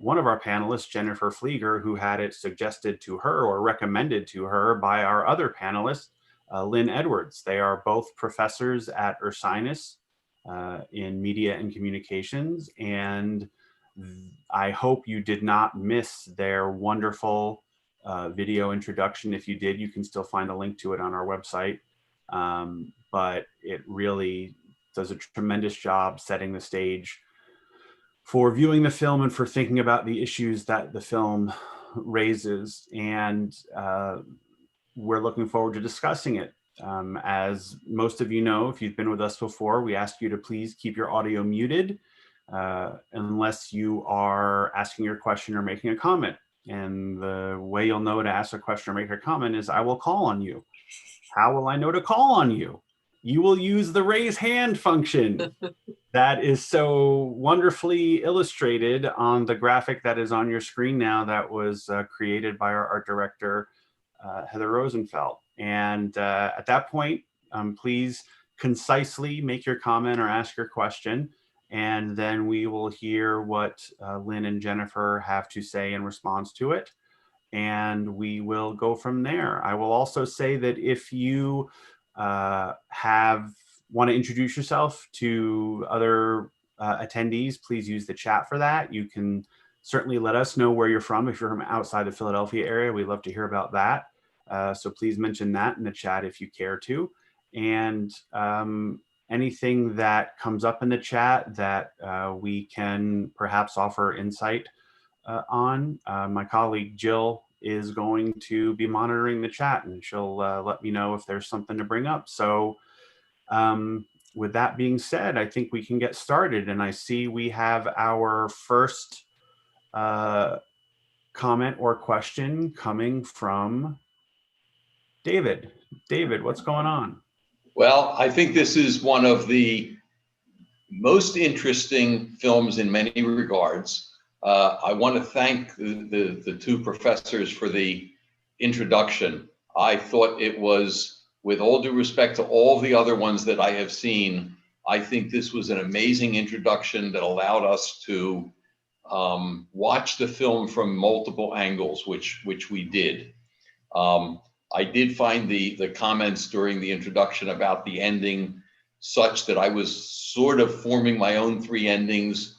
one of our panelists, Jennifer Fleeger, who had it suggested to her or recommended to her by our other panelist, Lynne Edwards. They are both professors at Ursinus in media and communications, and I hope you did not miss their wonderful video introduction. If you did, you can still find a link to it on our website. But it really does a tremendous job setting the stage for viewing the film and for thinking about the issues that the film raises. And we're looking forward to discussing it. As most of you know, if you've been with us before, we ask you to please keep your audio muted unless you are asking your question or making a comment. And the way you'll know to ask a question or make a comment is I will call on you. How will I know to call on you? You will use the raise hand function. That is so wonderfully illustrated on the graphic that is on your screen now that was created by our art director, Heather Rosenfeld. And at that point, please concisely make your comment or ask your question, and then we will hear what Lynne and Jennifer have to say in response to it, and we will go from there. I will also say that if you want to introduce yourself to other attendees, please use the chat for that. You can certainly let us know where you're from. If you're from outside the Philadelphia area, we'd love to hear about that. So please mention that in the chat if you care to. And anything that comes up in the chat that we can perhaps offer insight on, my colleague Jill is going to be monitoring the chat, and she'll let me know if there's something to bring up. So with that being said, I think we can get started. And I see we have our first comment or question coming from David. David, what's going on? Well, I think this is one of the most interesting films in many regards. I want to thank the two professors for the introduction. I thought it was, with all due respect to all the other ones that I have seen, I think this was an amazing introduction that allowed us to watch the film from multiple angles, which we did. I did find the comments during the introduction about the ending such that I was sort of forming my own three endings.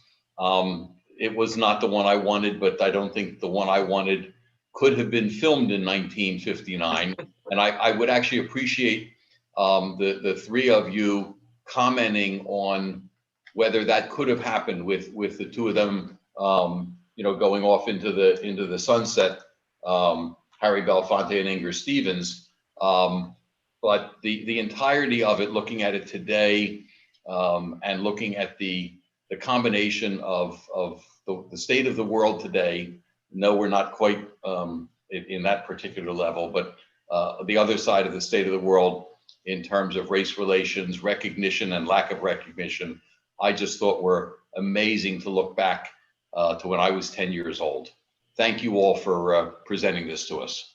It was not the one I wanted, but I don't think the one I wanted could have been filmed in 1959. And I would actually appreciate the three of you commenting on whether that could have happened with the two of them, going off into the sunset, Harry Belafonte and Inger Stevens. But the entirety of it, looking at it today, and looking at the combination of the state of the world today. No, we're not quite in that particular level, but the other side of the state of the world in terms of race relations, recognition and lack of recognition, I just thought were amazing to look back to when I was 10 years old. Thank you all for presenting this to us.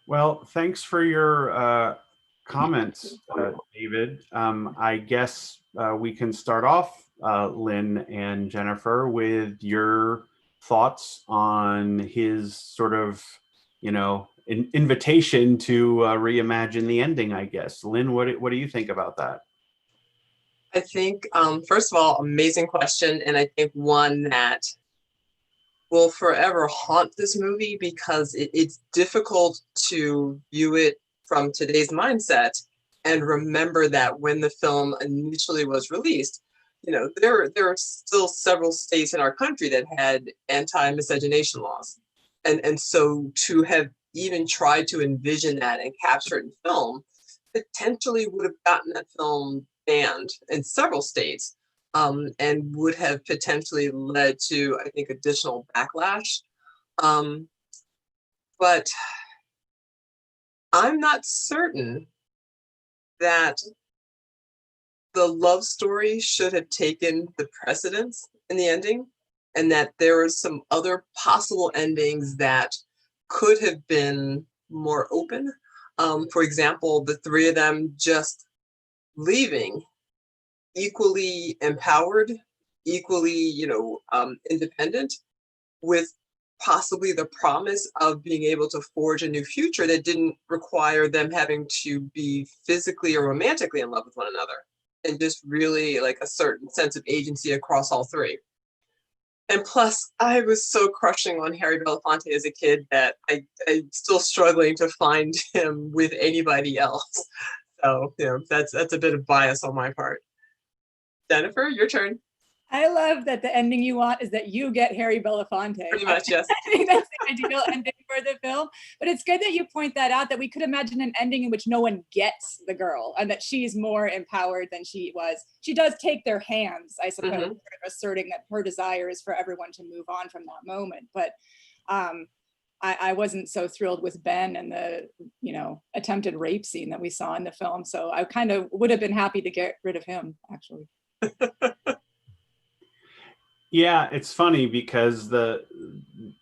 Well, thanks for your comments, David. I guess we can start off, Lynne and Jennifer, with your thoughts on his sort of, invitation to reimagine the ending, I guess. Lynne, what do you think about that? I think, first of all, amazing question. And I think one that will forever haunt this movie because it's difficult to view it from today's mindset and remember that when the film initially was released, there are still several states in our country that had anti-miscegenation laws. And so to have even tried to envision that and capture it in film potentially would have gotten that film banned in several states. And would have potentially led to, I think, additional backlash. But I'm not certain that the love story should have taken the precedence in the ending, and that there are some other possible endings that could have been more open. For example, the three of them just leaving equally empowered, equally, independent, with possibly the promise of being able to forge a new future that didn't require them having to be physically or romantically in love with one another, and just really like a certain sense of agency across all three. And plus, I was so crushing on Harry Belafonte as a kid that I'm still struggling to find him with anybody else. So, that's a bit of bias on my part. Jennifer, your turn. I love that the ending you want is that you get Harry Belafonte. Pretty much, yes. I think that's the ideal ending for the film. But it's good that you point that out, that we could imagine an ending in which no one gets the girl and that she's more empowered than she was. She does take their hands, I suppose, sort of asserting that her desire is for everyone to move on from that moment. But I wasn't so thrilled with Ben and the, attempted rape scene that we saw in the film. So I kind of would have been happy to get rid of him, actually. Yeah, it's funny because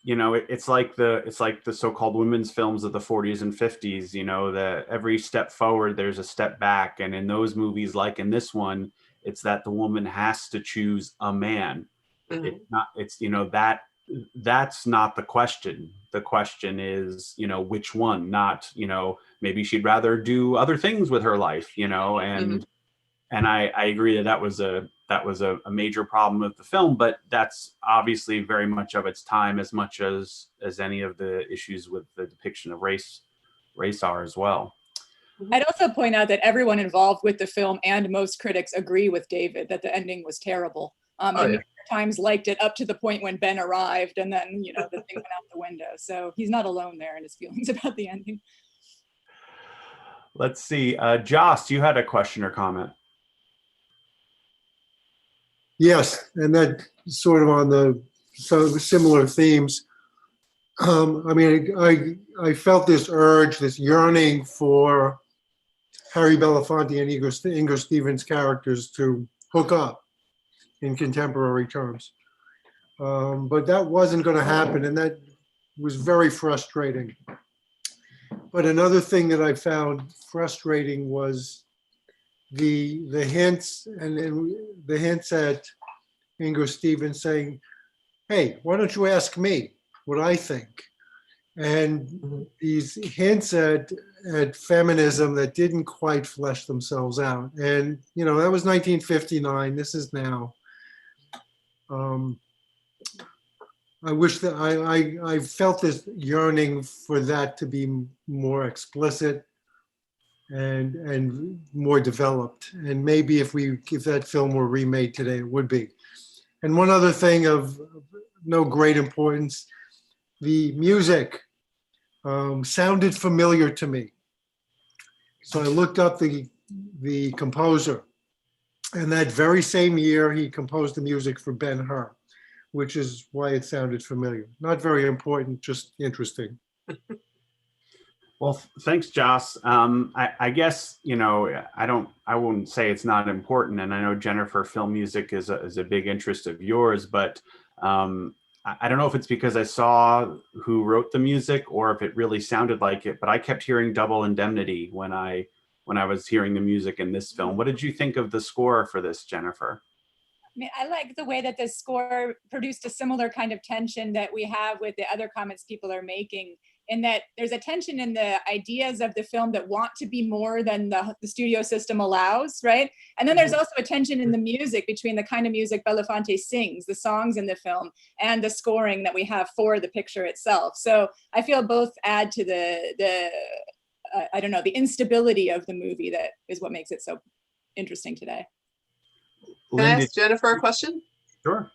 it's like the so-called women's films of the 40s and 50s, that every step forward, there's a step back. And in those movies, like in this one, it's that the woman has to choose a man. That's not the question. The question is, which one, not, maybe she'd rather do other things with her life, and I agree that was a major problem with the film, but that's obviously very much of its time, as much as any of the issues with the depiction of race are as well. I'd also point out that everyone involved with the film and most critics agree with David that the ending was terrible. The New York Times liked it up to the point when Ben arrived, and then the thing went out the window. So he's not alone there in his feelings about the ending. Let's see, Joss, you had a question or comment? Yes, and that sort of on the similar themes. I felt this urge, this yearning for Harry Belafonte and Inger Stevens characters to hook up in contemporary terms. But that wasn't going to happen, and that was very frustrating. But another thing that I found frustrating was the hints at Inger Stevens saying, "Hey, why don't you ask me what I think?" And these hints at feminism that didn't quite flesh themselves out. And that was 1959. This is now. I wish that I felt this yearning for that to be more explicit and more developed. And maybe if that film were remade today, it would be. And one other thing of no great importance, the music sounded familiar to me. So I looked up the composer, and that very same year he composed the music for Ben-Hur, which is why it sounded familiar. Not very important, just interesting. Well, thanks, Joss. I guess, I wouldn't say it's not important. And I know, Jennifer, film music is a big interest of yours, but I don't know if it's because I saw who wrote the music or if it really sounded like it, but I kept hearing Double Indemnity when I was hearing the music in this film. What did you think of the score for this, Jennifer? I like the way that the score produced a similar kind of tension that we have with the other comments people are making, in that there's a tension in the ideas of the film that want to be more than the studio system allows, right? And then there's also a tension in the music between the kind of music Belafonte sings, the songs in the film, and the scoring that we have for the picture itself. So I feel both add to the instability of the movie that is what makes it so interesting today. Can I ask Jennifer a question? Sure.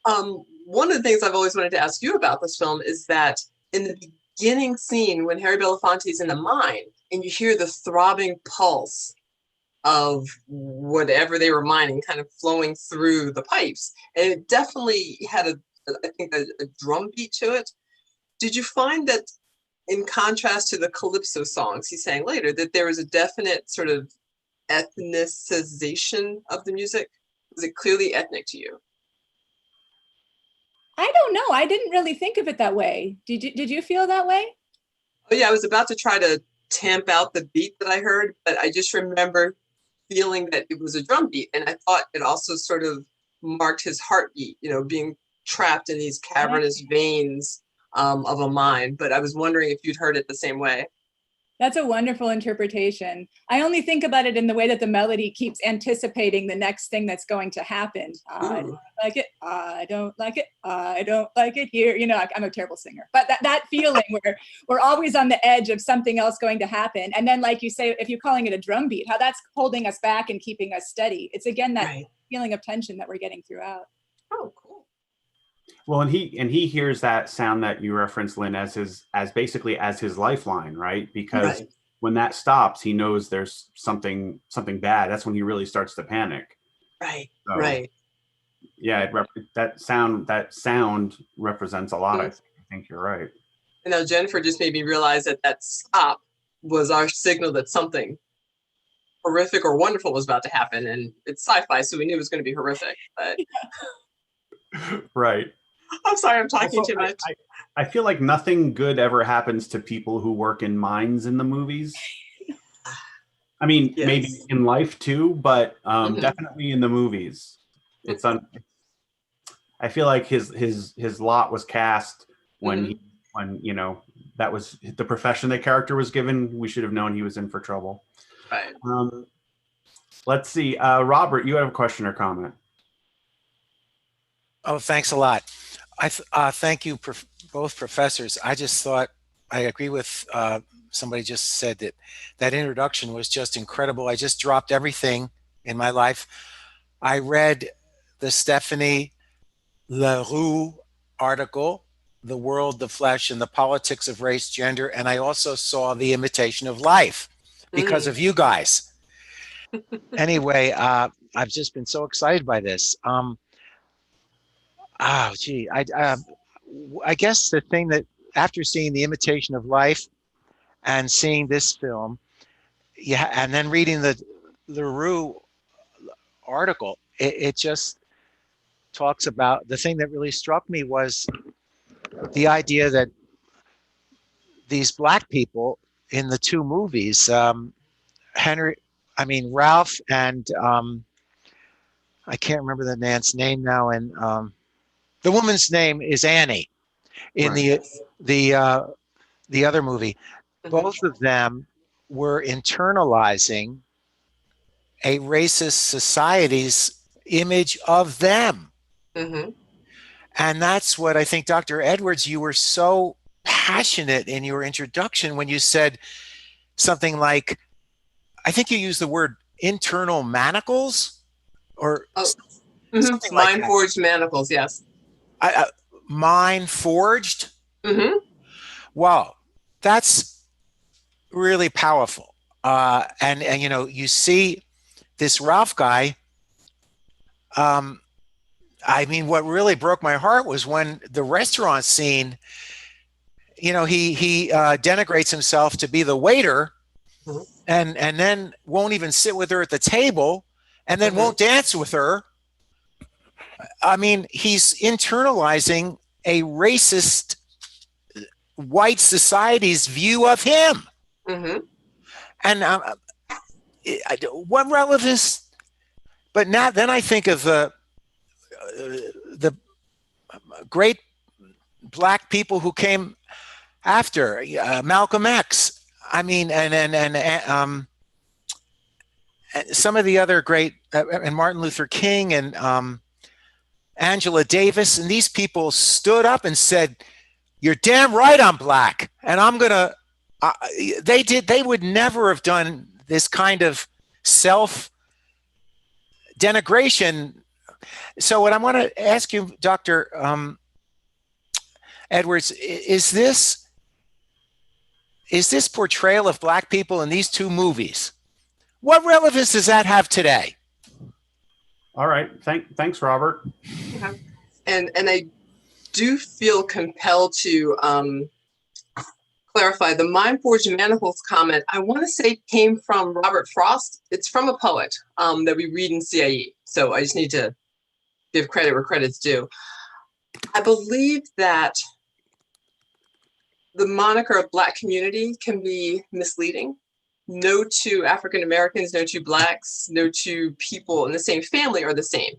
One of the things I've always wanted to ask you about this film is that in the beginning scene, when Harry Belafonte's in the mine and you hear the throbbing pulse of whatever they were mining kind of flowing through the pipes, and it definitely had a drum beat to it. Did you find that, in contrast to the calypso songs he sang later, that there was a definite sort of ethnicization of the music? Was it clearly ethnic to you? I don't know. I didn't really think of it that way. Did you feel that way? Oh yeah, I was about to try to tamp out the beat that I heard, but I just remember feeling that it was a drum beat, and I thought it also sort of marked his heartbeat, being trapped in these cavernous veins of a mind. But I was wondering if you'd heard it the same way. That's a wonderful interpretation. I only think about it in the way that the melody keeps anticipating the next thing that's going to happen. I don't like it. I don't like it. I don't like it here. You know, I'm a terrible singer, but that feeling where we're always on the edge of something else going to happen. And then, like you say, if you're calling it a drum beat, how that's holding us back and keeping us steady. It's again that feeling of tension that we're getting throughout. Oh, cool. Well, and he hears that sound that you referenced, Lynn, as basically as his lifeline, right? Because when that stops, he knows there's something bad. That's when he really starts to panic. Right. So, right. Yeah, that sound represents a lot. I think you're right. And now Jennifer just made me realize that stop was our signal that something horrific or wonderful was about to happen. And it's sci-fi, so we knew it was going to be horrific. But right. I'm sorry, I'm talking too much. I feel like nothing good ever happens to people who work in mines in the movies. I mean, maybe in life too, but definitely in the movies. It's I feel like his lot was cast when you know, that was the profession that character was given. We should have known he was in for trouble. Right. Let's see. Robert, you have a question or comment? Oh, thanks a lot. Thank you, both professors. I just thought, I agree with somebody just said that introduction was just incredible. I just dropped everything in my life. I read the Stephanie LaRue article, The World, the Flesh, and the Politics of Race, Gender, and I also saw The Imitation of Life because of you guys. Anyway, I've just been so excited by this. I guess the thing that after seeing The Imitation of Life and seeing this film, and then reading the LaRue article, it just talks about, the thing that really struck me was the idea that these Black people in the two movies, Ralph and I can't remember the man's name now, and the woman's name is Annie in the other movie. Both of them were internalizing a racist society's image of them. And that's what I think, Dr. Edwards, you were so passionate in your introduction when you said something like, I think you used the word internal manacles or something like Mind forged manacles, yes. Mind forged? Wow, that's really powerful. And you know, you see this Ralph guy, I mean, what really broke my heart was when the restaurant scene, you know, he denigrates himself to be the waiter and then won't even sit with her at the table and then won't dance with her. I mean, he's internalizing a racist white society's view of him. And what relevance? But now, then I think of the great Black people who came after Malcolm X. I mean, and some of the other great, and Martin Luther King and Angela Davis, and these people stood up and said, "You're damn right, I'm Black, and I'm gonna." They would never have done this kind of self denigration. So what I want to ask you, Dr. Edwards, is this portrayal of Black people in these two movies, what relevance does that have today? All right, thanks, Robert. And I do feel compelled to clarify the mind forged manacles comment. I want to say came from Robert Frost. It's from a poet that we read in CIE. So I just need to give credit where credit's due. I believe that the moniker of Black community can be misleading. No two African Americans, no two Blacks, no two people in the same family are the same.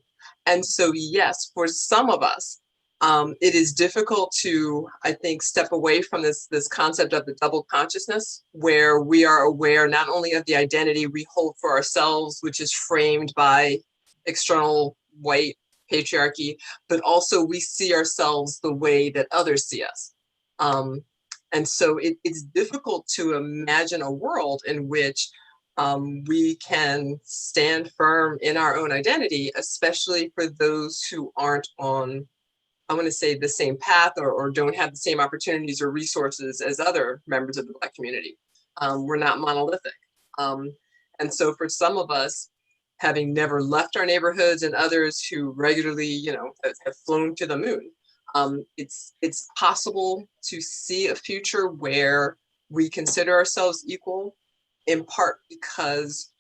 And so, yes, for some of us, It is difficult to, I think, step away from this concept of the double consciousness, where we are aware not only of the identity we hold for ourselves, which is framed by external white patriarchy, but also we see ourselves the way that others see us. And so it's difficult to imagine a world in which we can stand firm in our own identity, especially for those who aren't on, I want to say, the same path or don't have the same opportunities or resources as other members of the Black community. We're not monolithic. And so for some of us, having never left our neighborhoods, and others who regularly, you know, have flown to the moon, it's possible to see a future where we consider ourselves equal, in part because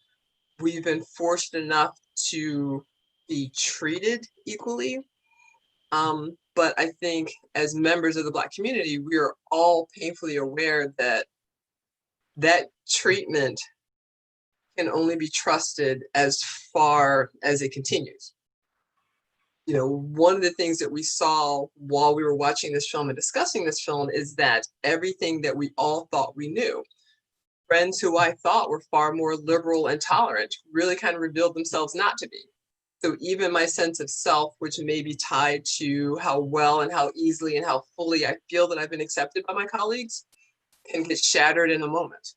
we've been fortunate enough to be treated equally. But I think as members of the Black community, we are all painfully aware that that treatment can only be trusted as far as it continues. You know, one of the things that we saw while we were watching this film and discussing this film is that everything that we all thought we knew, friends who I thought were far more liberal and tolerant, really kind of revealed themselves not to be. So even my sense of self, which may be tied to how well and how easily and how fully I feel that I've been accepted by my colleagues, can get shattered in a moment.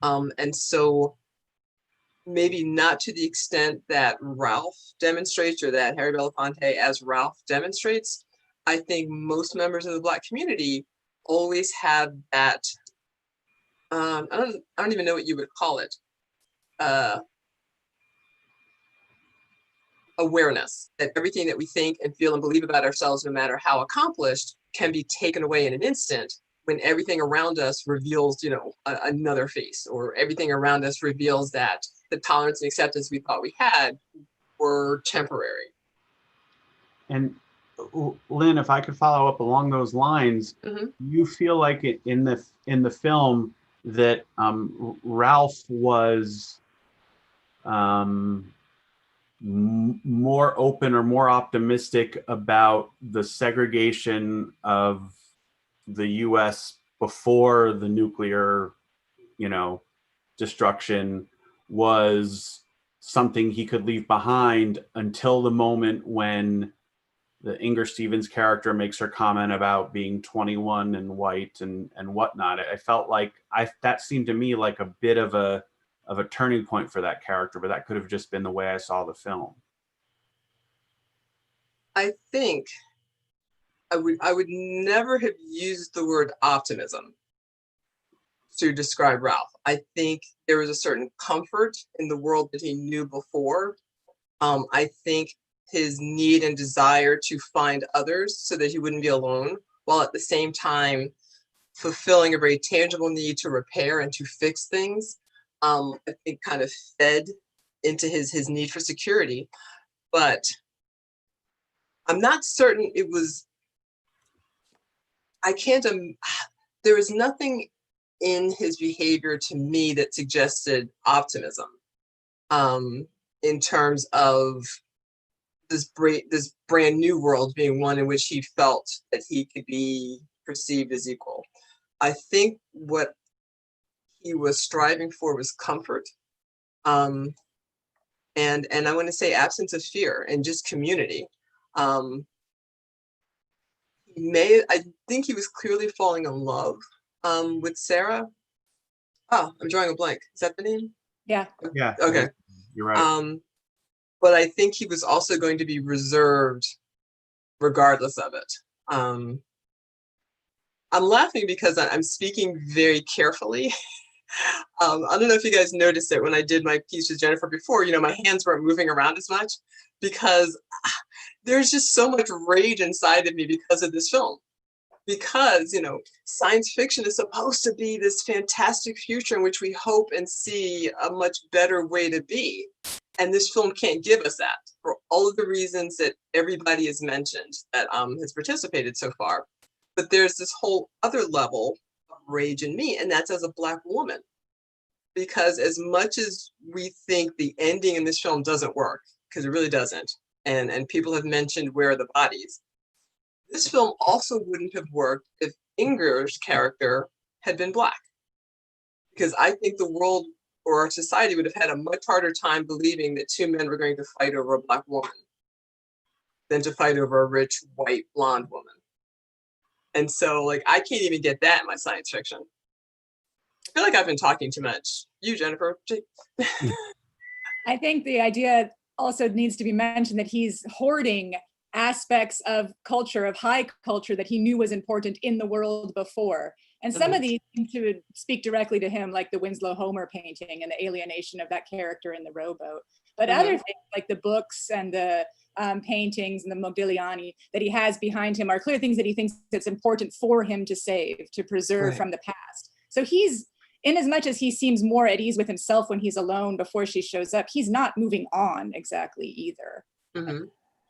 And so maybe not to the extent that Ralph demonstrates, or that Harry Belafonte as Ralph demonstrates. I think most members of the Black community always have that, I don't even know what you would call it, awareness that everything that we think and feel and believe about ourselves, no matter how accomplished, can be taken away in an instant when everything around us reveals, you know, another face, or everything around us reveals that the tolerance and acceptance we thought we had were temporary. And Lynn, if I could follow up along those lines, you feel like in the film that Ralph was more open or more optimistic about the segregation of the U.S. before the nuclear, you know, destruction was something he could leave behind, until the moment when the Inger Stevens character makes her comment about being 21 and white and whatnot. I felt like that seemed to me like a bit of a turning point for that character, but that could have just been the way I saw the film. I think I would never have used the word optimism to describe Ralph. I think there was a certain comfort in the world that he knew before. I think his need and desire to find others so that he wouldn't be alone, while at the same time fulfilling a very tangible need to repair and to fix things, I think kind of fed into his need for security. But I'm not certain it was, there was nothing in his behavior to me that suggested optimism in terms of this brand new world being one in which he felt that he could be perceived as equal. I think what he was striving for was comfort, and I want to say absence of fear and just community. I think he was clearly falling in love with Sarah. Oh, I'm drawing a blank. Is that the name? Yeah. Yeah. Okay. You're right. But I think he was also going to be reserved regardless of it. I'm laughing because I'm speaking very carefully. I don't know if you guys noticed it when I did my piece with Jennifer before, you know, my hands weren't moving around as much, because there's just so much rage inside of me because of this film. Because, you know, science fiction is supposed to be this fantastic future in which we hope and see a much better way to be. And this film can't give us that, for all of the reasons that everybody has mentioned that has participated so far. But there's this whole other level of rage in me, and that's as a Black woman. Because as much as we think the ending in this film doesn't work, because it really doesn't, and people have mentioned where are the bodies, this film also wouldn't have worked if Inger's character had been Black. Because I think the world or our society would have had a much harder time believing that two men were going to fight over a Black woman than to fight over a rich, white, blonde woman. And so, like, I can't even get that in my science fiction. I feel like I've been talking too much. You, Jennifer. I think the idea also needs to be mentioned that he's hoarding aspects of culture, of high culture, that he knew was important in the world before. And some of these seem to speak directly to him, like the Winslow Homer painting and the alienation of that character in the rowboat. But other things like the books and the paintings and the Modigliani that he has behind him are clear things that he thinks it's important for him to save, to preserve from the past. So he's, in as much as he seems more at ease with himself when he's alone before she shows up, he's not moving on exactly either.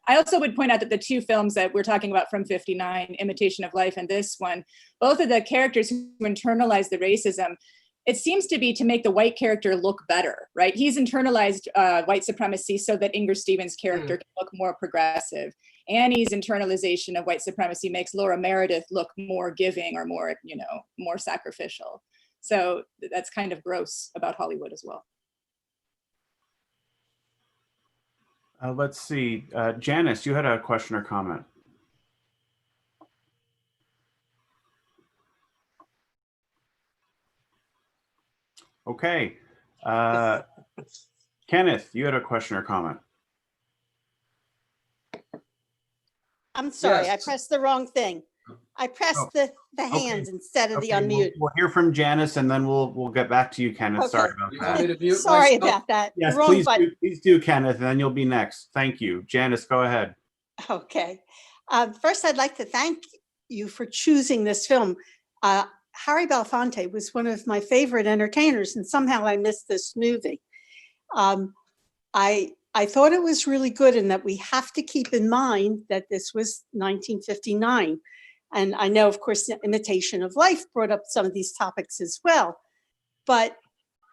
I also would point out that the two films that we're talking about from '59, Imitation of Life and this one, both of the characters who internalize the racism, it seems to be to make the white character look better, right? He's internalized white supremacy so that Inger Stevens' character can look more progressive. Annie's internalization of white supremacy makes Laura Meredith look more giving or more, you know, more sacrificial. So that's kind of gross about Hollywood as well. Let's see. Janice, you had a question or comment. Okay. Kenneth, you had a question or comment. I'm sorry, Yes. I pressed the wrong thing. I pressed the hands instead of the unmute. We'll hear from Janice and then we'll get back to you, Kenneth. Okay. Sorry about You want me that. to mute Sorry myself? about that. Yes, Wrong please button. please do, Kenneth, and then you'll be next. Thank you. Janice, go ahead. Okay. First, I'd like to thank you for choosing this film. Harry Belafonte was one of my favorite entertainers, and somehow I missed this movie. I thought it was really good, and that we have to keep in mind that this was 1959. And I know, of course, the Imitation of Life brought up some of these topics as well, but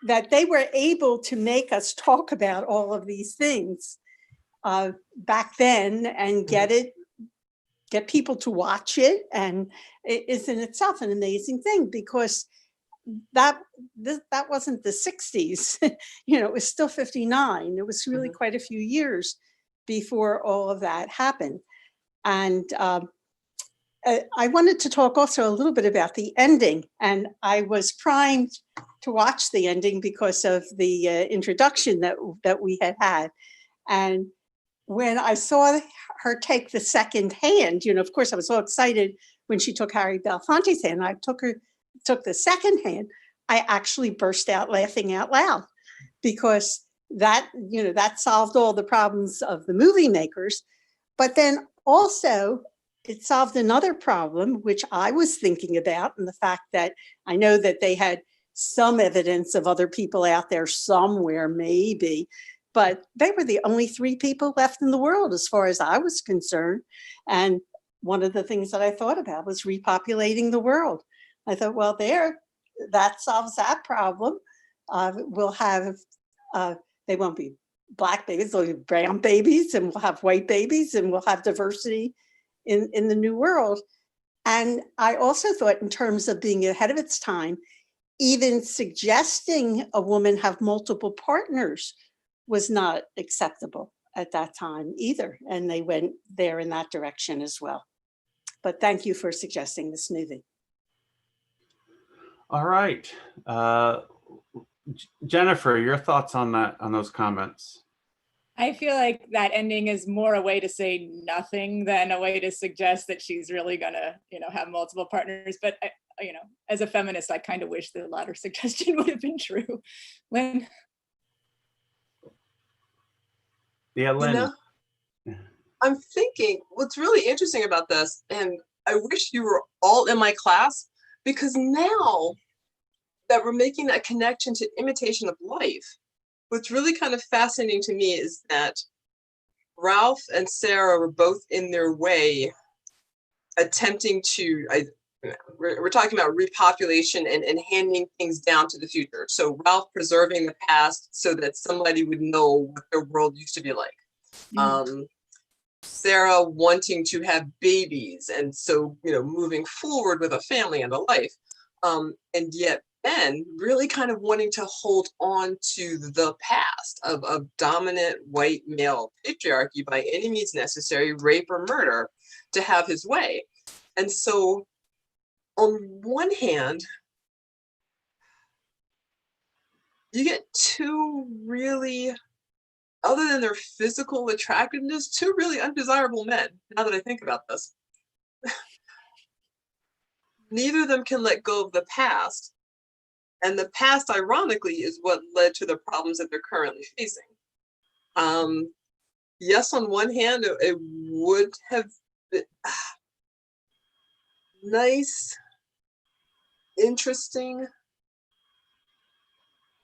that they were able to make us talk about all of these things back then and get people to watch it. And it is in itself an amazing thing, because that wasn't the 60s. You know, it was still 59. It was really quite a few years before all of that happened. And I wanted to talk also a little bit about the ending, and I was primed to watch the ending because of the introduction that we had. And when I saw her take the second hand, you know, of course I was so excited when she took Harry Belafonte's hand. I took the second hand. I actually burst out laughing out loud, because that, you know, that solved all the problems of the movie makers. But then also it solved another problem, which I was thinking about, and the fact that I know that they had some evidence of other people out there somewhere, maybe, but they were the only 3 people left in the world as far as I was concerned. And one of the things that I thought about was repopulating the world. I thought, well, that solves that problem. We'll have, they won't be Black babies, they'll be brown babies, and we'll have white babies, and we'll have diversity in the new world. And I also thought, in terms of being ahead of its time, even suggesting a woman have multiple partners was not acceptable at that time either. And they went there in that direction as well. But thank you for suggesting this movie. All right. Jennifer, your thoughts on those comments? I feel like that ending is more a way to say nothing than a way to suggest that she's really gonna, you know, have multiple partners. But you know, as a feminist, I kind of wish the latter suggestion would have been true. Lynn? Yeah, Lynn. You know, I'm thinking what's really interesting about this, and I wish you were all in my class, because now that we're making that connection to Imitation of Life, what's really kind of fascinating to me is that Ralph and Sarah were both in their way attempting to, we're talking about repopulation and handing things down to the future. So Ralph preserving the past so that somebody would know what their world used to be like. Sarah wanting to have babies, and so, you know, moving forward with a family and a life. And yet Ben really kind of wanting to hold on to the past of dominant white male patriarchy by any means necessary, rape or murder, to have his way. And so on one hand, you get two really, other than their physical attractiveness, two really undesirable men, now that I think about this. Neither of them can let go of the past. And the past, ironically, is what led to the problems that they're currently facing. Yes, on one hand, it would have been nice, interesting.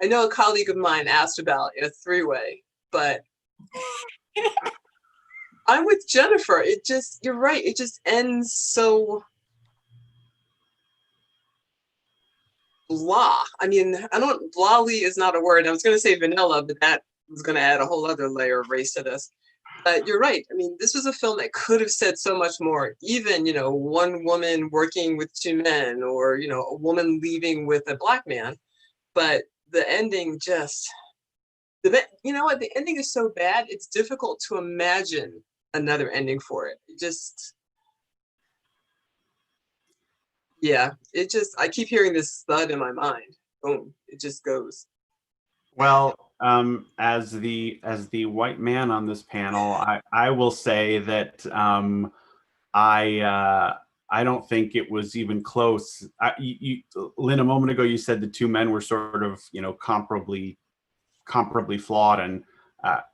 I know a colleague of mine asked about a three-way, but I'm with Jennifer. It just, you're right, it just ends so blah. I mean, blahly is not a word. I was going to say vanilla, but that was going to add a whole other layer of race to this. But you're right. I mean, this was a film that could have said so much more. Even, you know, one woman working with two men, or, you know, a woman leaving with a black man. But the ending just, you know what? The ending is so bad, it's difficult to imagine another ending for it. It just, yeah, it just, I keep hearing this thud in my mind. Boom, it just goes. Well, as the white man on this panel, I will say that I don't think it was even close. Lynn, a moment ago, you said the two men were sort of, you know, comparably flawed, and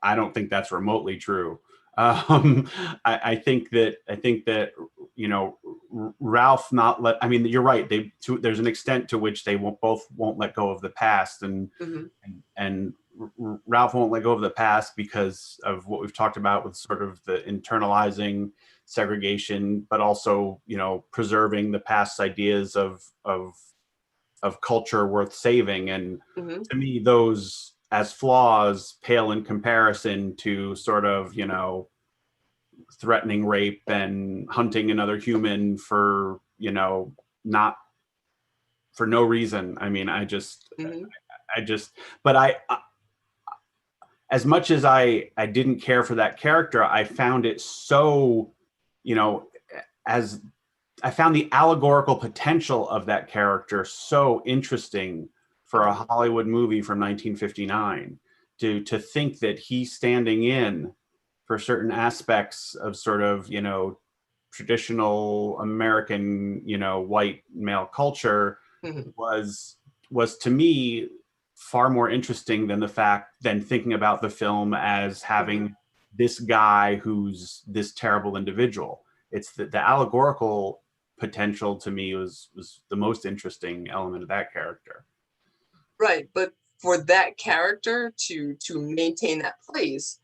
I don't think that's remotely true. I think that you know, Ralph not let. I mean, you're right. There's an extent to which they both won't let go of the past, and and Ralph won't let go of the past because of what we've talked about with sort of the internalizing segregation, but also, you know, preserving the past ideas of culture worth saving. And to me, those as flaws pale in comparison to sort of, you know, threatening rape and hunting another human for, you know, not for no reason. I mean, but as much as I didn't care for that character, I found it so, you know, as I found the allegorical potential of that character so interesting for a Hollywood movie from 1959, to think that he's standing in for certain aspects of sort of, you know, traditional American, you know, white male culture was to me far more interesting than thinking about the film as having this guy who's this terrible individual. It's the allegorical potential to me was the most interesting element of that character. Right, but for that character to maintain that place,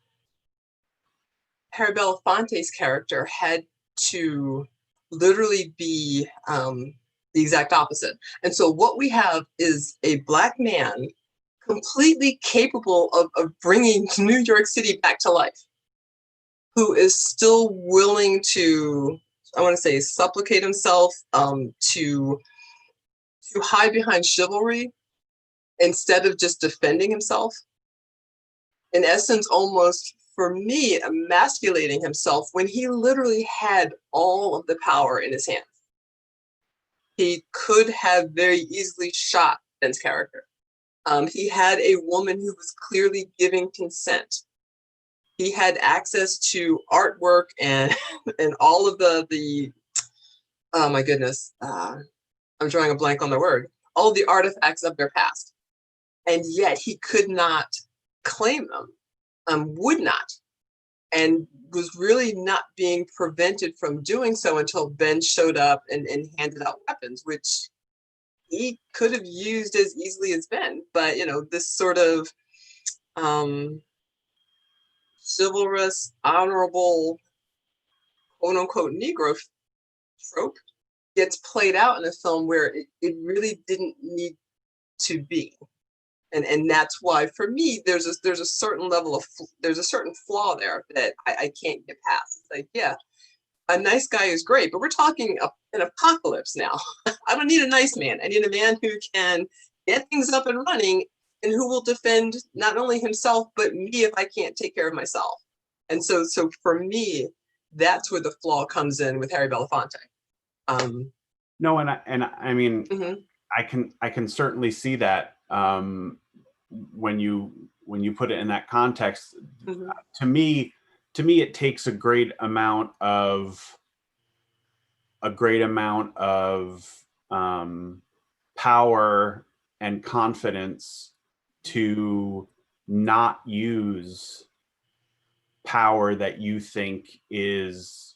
Harry Belafonte's character had to literally be the exact opposite. And so what we have is a black man completely capable of bringing New York City back to life, who is still willing to, I want to say, supplicate himself, to hide behind chivalry instead of just defending himself. In essence, almost for me, emasculating himself when he literally had all of the power in his hands. He could have very easily shot Ben's character. He had a woman who was clearly giving consent. He had access to artwork and all of the oh my goodness, I'm drawing a blank on the word, all the artifacts of their past. And yet he could not claim them, would not, and was really not being prevented from doing so until Ben showed up and handed out weapons, which he could have used as easily as Ben. But, you know, this sort of chivalrous, honorable, quote unquote, Negro trope gets played out in a film where it really didn't need to be. And that's why for me there's a certain level of there's a certain flaw there that I can't get past. It's like, yeah, a nice guy is great, but we're talking an apocalypse now. I don't need a nice man. I need a man who can get things up and running and who will defend not only himself but me if I can't take care of myself. And so for me, that's where the flaw comes in with Harry Belafonte. No, and I mean, Mhm. I can certainly see that when you put it in that context. Mhm. To me, it takes a great amount of power and confidence to not use power that you think is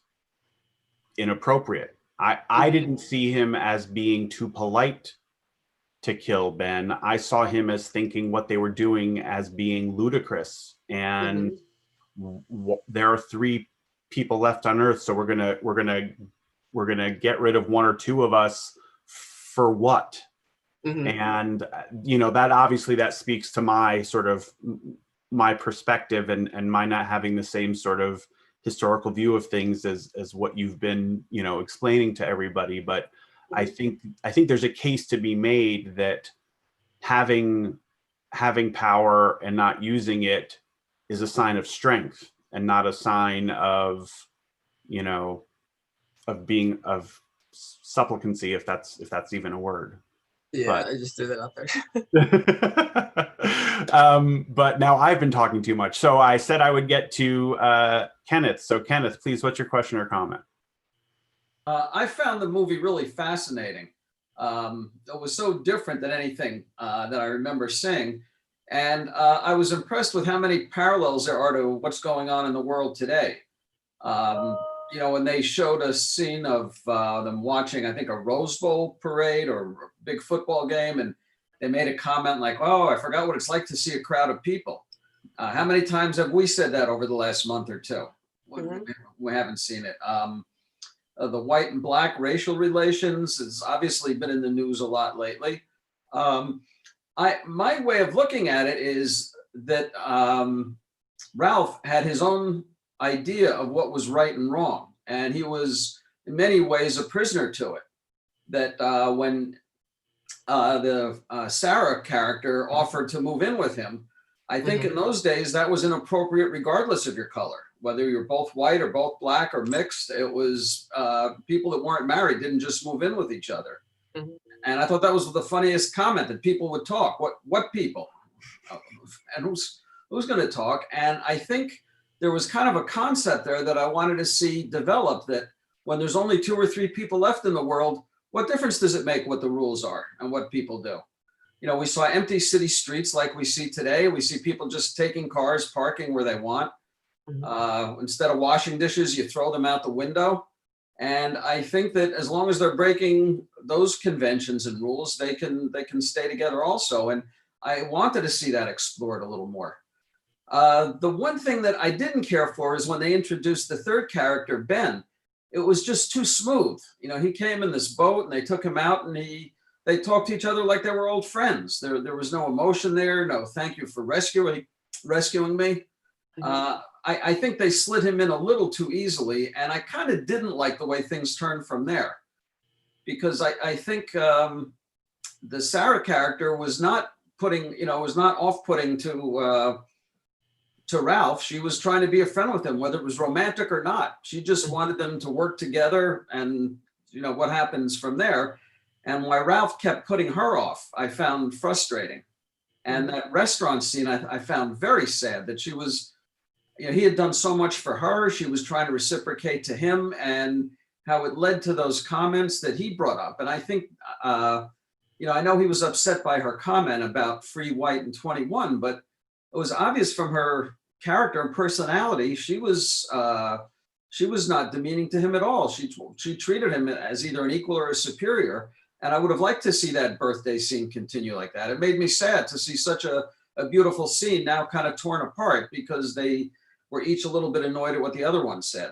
inappropriate. I didn't see him as being too polite to kill Ben. I saw him as thinking what they were doing as being ludicrous. And there are 3 people left on Earth, so we're gonna get rid of 1 or 2 of us for what? And that obviously that speaks to my sort of my perspective and my not having the same sort of historical view of things as what you've been explaining to everybody. But I think there's a case to be made that having power and not using it is a sign of strength and not a sign of of supplicancy, if that's even a word. Yeah, I just threw that out there. But now I've been talking too much. So I said I would get to Kenneth. So Kenneth, please, what's your question or comment? I found the movie really fascinating. It was so different than anything that I remember seeing. And I was impressed with how many parallels there are to what's going on in the world today. When they showed a scene of them watching, I think, a Rose Bowl parade or a big football game, and they made a comment like, "Oh, I forgot what it's like to see a crowd of people." How many times have we said that over the last month or two? We haven't seen it. The white and black racial relations has obviously been in the news a lot lately. My way of looking at it is that Ralph had his own idea of what was right and wrong, and he was in many ways a prisoner to it. That when the Sarah character offered to move in with him, I think in those days that was inappropriate regardless of your color, whether you're both white or both black or mixed. It was people that weren't married didn't just move in with each other. And I thought that was the funniest comment, that people would talk. What people? And who's going to talk? And I think there was kind of a concept there that I wanted to see develop, that when there's only 2 or 3 people left in the world, what difference does it make what the rules are and what people do? We saw empty city streets like we see today. We see people just taking cars, parking where they want. Instead of washing dishes, you throw them out the window. And I think that as long as they're breaking those conventions and rules, they can stay together also. And I wanted to see that explored a little more. The one thing that I didn't care for is when they introduced the 3rd character, Ben. It was just too smooth. He came in this boat and they took him out and they talked to each other like they were old friends. There was no emotion there. No, thank you for rescuing me. I think they slid him in a little too easily, and I kind of didn't like the way things turned from there, because I think the Sarah character was not off-putting to Ralph. She was trying to be a friend with him, whether it was romantic or not. She just wanted them to work together, and what happens from there. And why Ralph kept putting her off, I found frustrating. And that restaurant scene, I found very sad, that she was, he had done so much for her. She was trying to reciprocate to him, and how it led to those comments that he brought up. And I think, I know he was upset by her comment about free, white, and 21, but it was obvious from her character and personality, she was not demeaning to him at all. She treated him as either an equal or a superior. And I would have liked to see that birthday scene continue like that. It made me sad to see such a beautiful scene now kind of torn apart because they were each a little bit annoyed at what the other one said.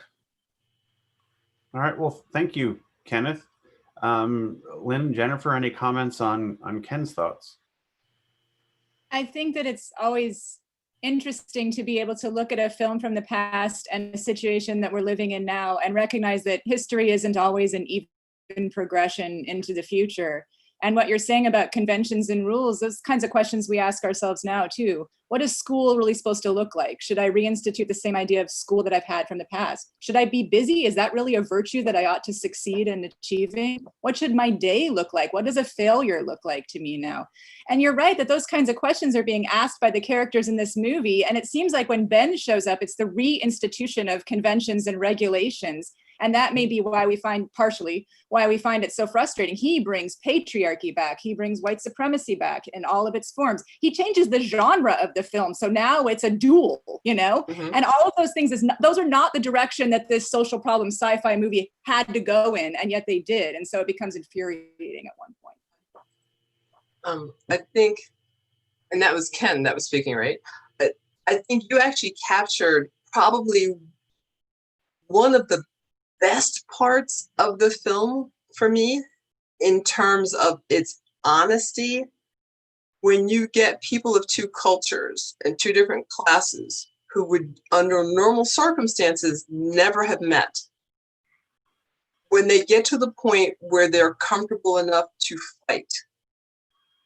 All right. Well, thank you, Kenneth. Lynne, Jennifer, any comments on Ken's thoughts? I think that it's always interesting to be able to look at a film from the past and a situation that we're living in now and recognize that history isn't always an even progression into the future. And what you're saying about conventions and rules, those kinds of questions we ask ourselves now too. What is school really supposed to look like? Should I reinstitute the same idea of school that I've had from the past? Should I be busy? Is that really a virtue that I ought to succeed in achieving? What should my day look like? What does a failure look like to me now? And you're right that those kinds of questions are being asked by the characters in this movie. And it seems like when Ben shows up, it's the reinstitution of conventions and regulations. And that may be why we find, partially, why we find it so frustrating. He brings patriarchy back. He brings white supremacy back in all of its forms. He changes the genre of the film. So now it's a duel, you know? Mhm. And all of those things, those are not the direction that this social problem sci-fi movie had to go in, and yet they did. And so it becomes infuriating at one point. I think, and that was Ken that was speaking, right? I think you actually captured probably one of the best parts of the film for me in terms of its honesty. When you get people of two cultures and two different classes who would, under normal circumstances, never have met, when they get to the point where they're comfortable enough to fight,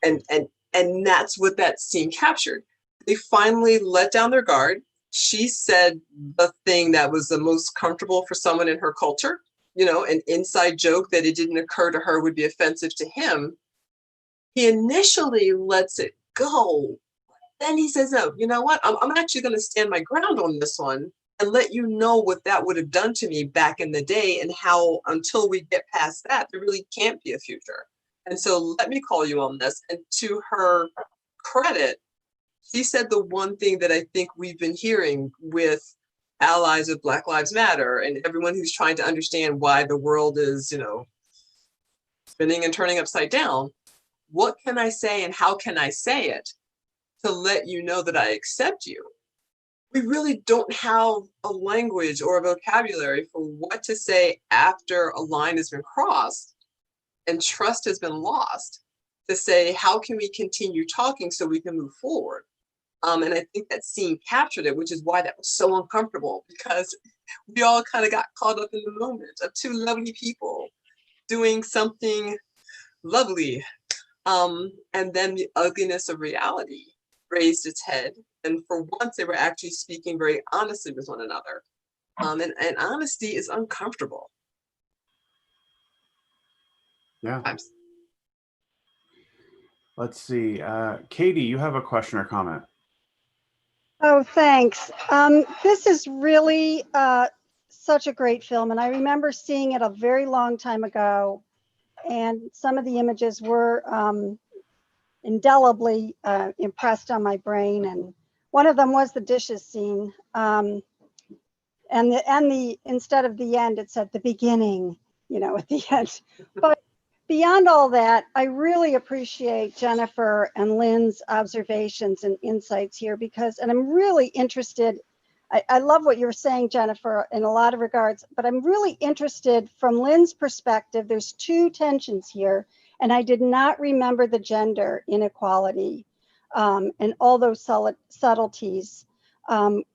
and that's what that scene captured. They finally let down their guard. She said the thing that was the most comfortable for someone in her culture, you know, an inside joke that it didn't occur to her would be offensive to him. He initially lets it go. Then he says, no, you know what? I'm actually going to stand my ground on this one and let you know what that would have done to me back in the day, and how until we get past that, there really can't be a future. And so let me call you on this. And to her credit, she said the one thing that I think we've been hearing with allies of Black Lives Matter and everyone who's trying to understand why the world is, you know, spinning and turning upside down. What can I say and how can I say it to let you know that I accept you? We really don't have a language or a vocabulary for what to say after a line has been crossed and trust has been lost, to say, how can we continue talking so we can move forward? And I think that scene captured it, which is why that was so uncomfortable, because we all kind of got caught up in the moment of two lovely people doing something lovely. And then the ugliness of reality raised its head. And for once, they were actually speaking very honestly with one another. And honesty is uncomfortable. Yeah. Let's see. Katie, you have a question or comment? Oh, thanks. This is really such a great film. And I remember seeing it a very long time ago. And some of the images were indelibly impressed on my brain. And one of them was the dishes scene. And the instead of the end, it said the beginning, you know, at the end. But beyond all that, I really appreciate Jennifer and Lynne's observations and insights here, because, and I'm really interested, I love what you were saying, Jennifer, in a lot of regards, but I'm really interested from Lynne's perspective. There's two tensions here, and I did not remember the gender inequality and all those subtleties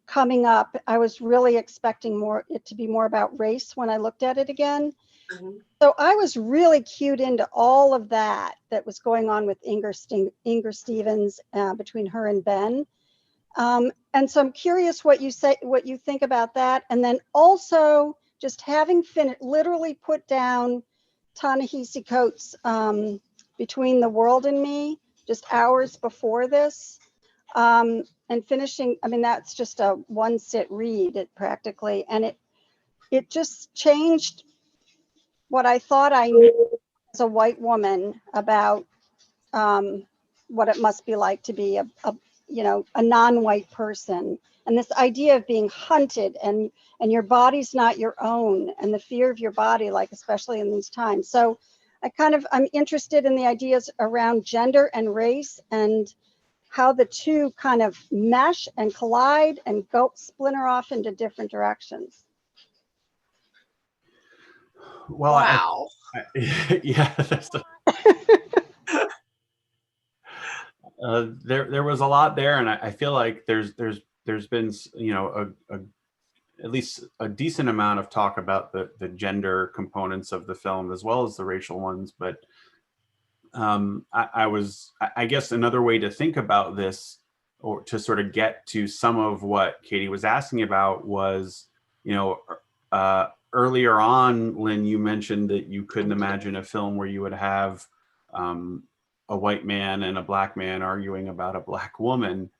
coming up. I was really expecting it to be more about race when I looked at it again. Mm-hmm. So I was really cued into all of that was going on with Inger Stevens between her and Ben. And so I'm curious what you think about that. And then also just having literally put down Ta-Nehisi Coates' Between the World and Me just hours before this, and finishing, I mean, that's just a one-sit read practically. And it just changed what I thought I knew as a white woman about what it must be like to be a non-white person, and this idea of being hunted and your body's not your own, and the fear of your body, like especially in these times. So I'm interested in the ideas around gender and race and how the two kind of mesh and collide and go splinter off into different directions. Well, wow. There was a lot there, and I feel like there's been, you know, at least a decent amount of talk about the gender components of the film as well as the racial ones. But I guess another way to think about this, or to sort of get to some of what Katie was asking about, was, you know, earlier on, Lynn, you mentioned that you couldn't imagine a film where you would have a white man and a black man arguing about a black woman.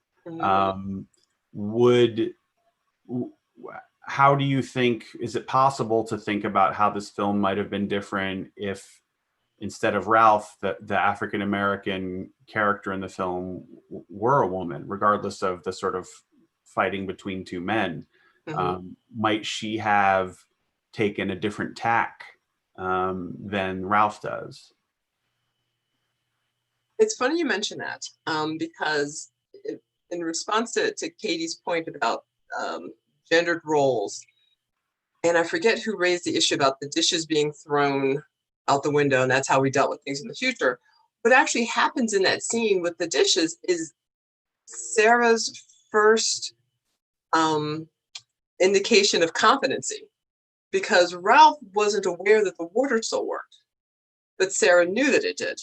How do you think, is it possible to think about how this film might have been different if, instead of Ralph, the African-American character in the film were a woman, regardless of the sort of fighting between two men? Might she have taken a different tack than Ralph does? It's funny you mention that, because in response to Katie's point about gendered roles, and I forget who raised the issue about the dishes being thrown out the window, and that's how we dealt with things in the future. What actually happens in that scene with the dishes is Sarah's first indication of competency, because Ralph wasn't aware that the water still worked, but Sarah knew that it did.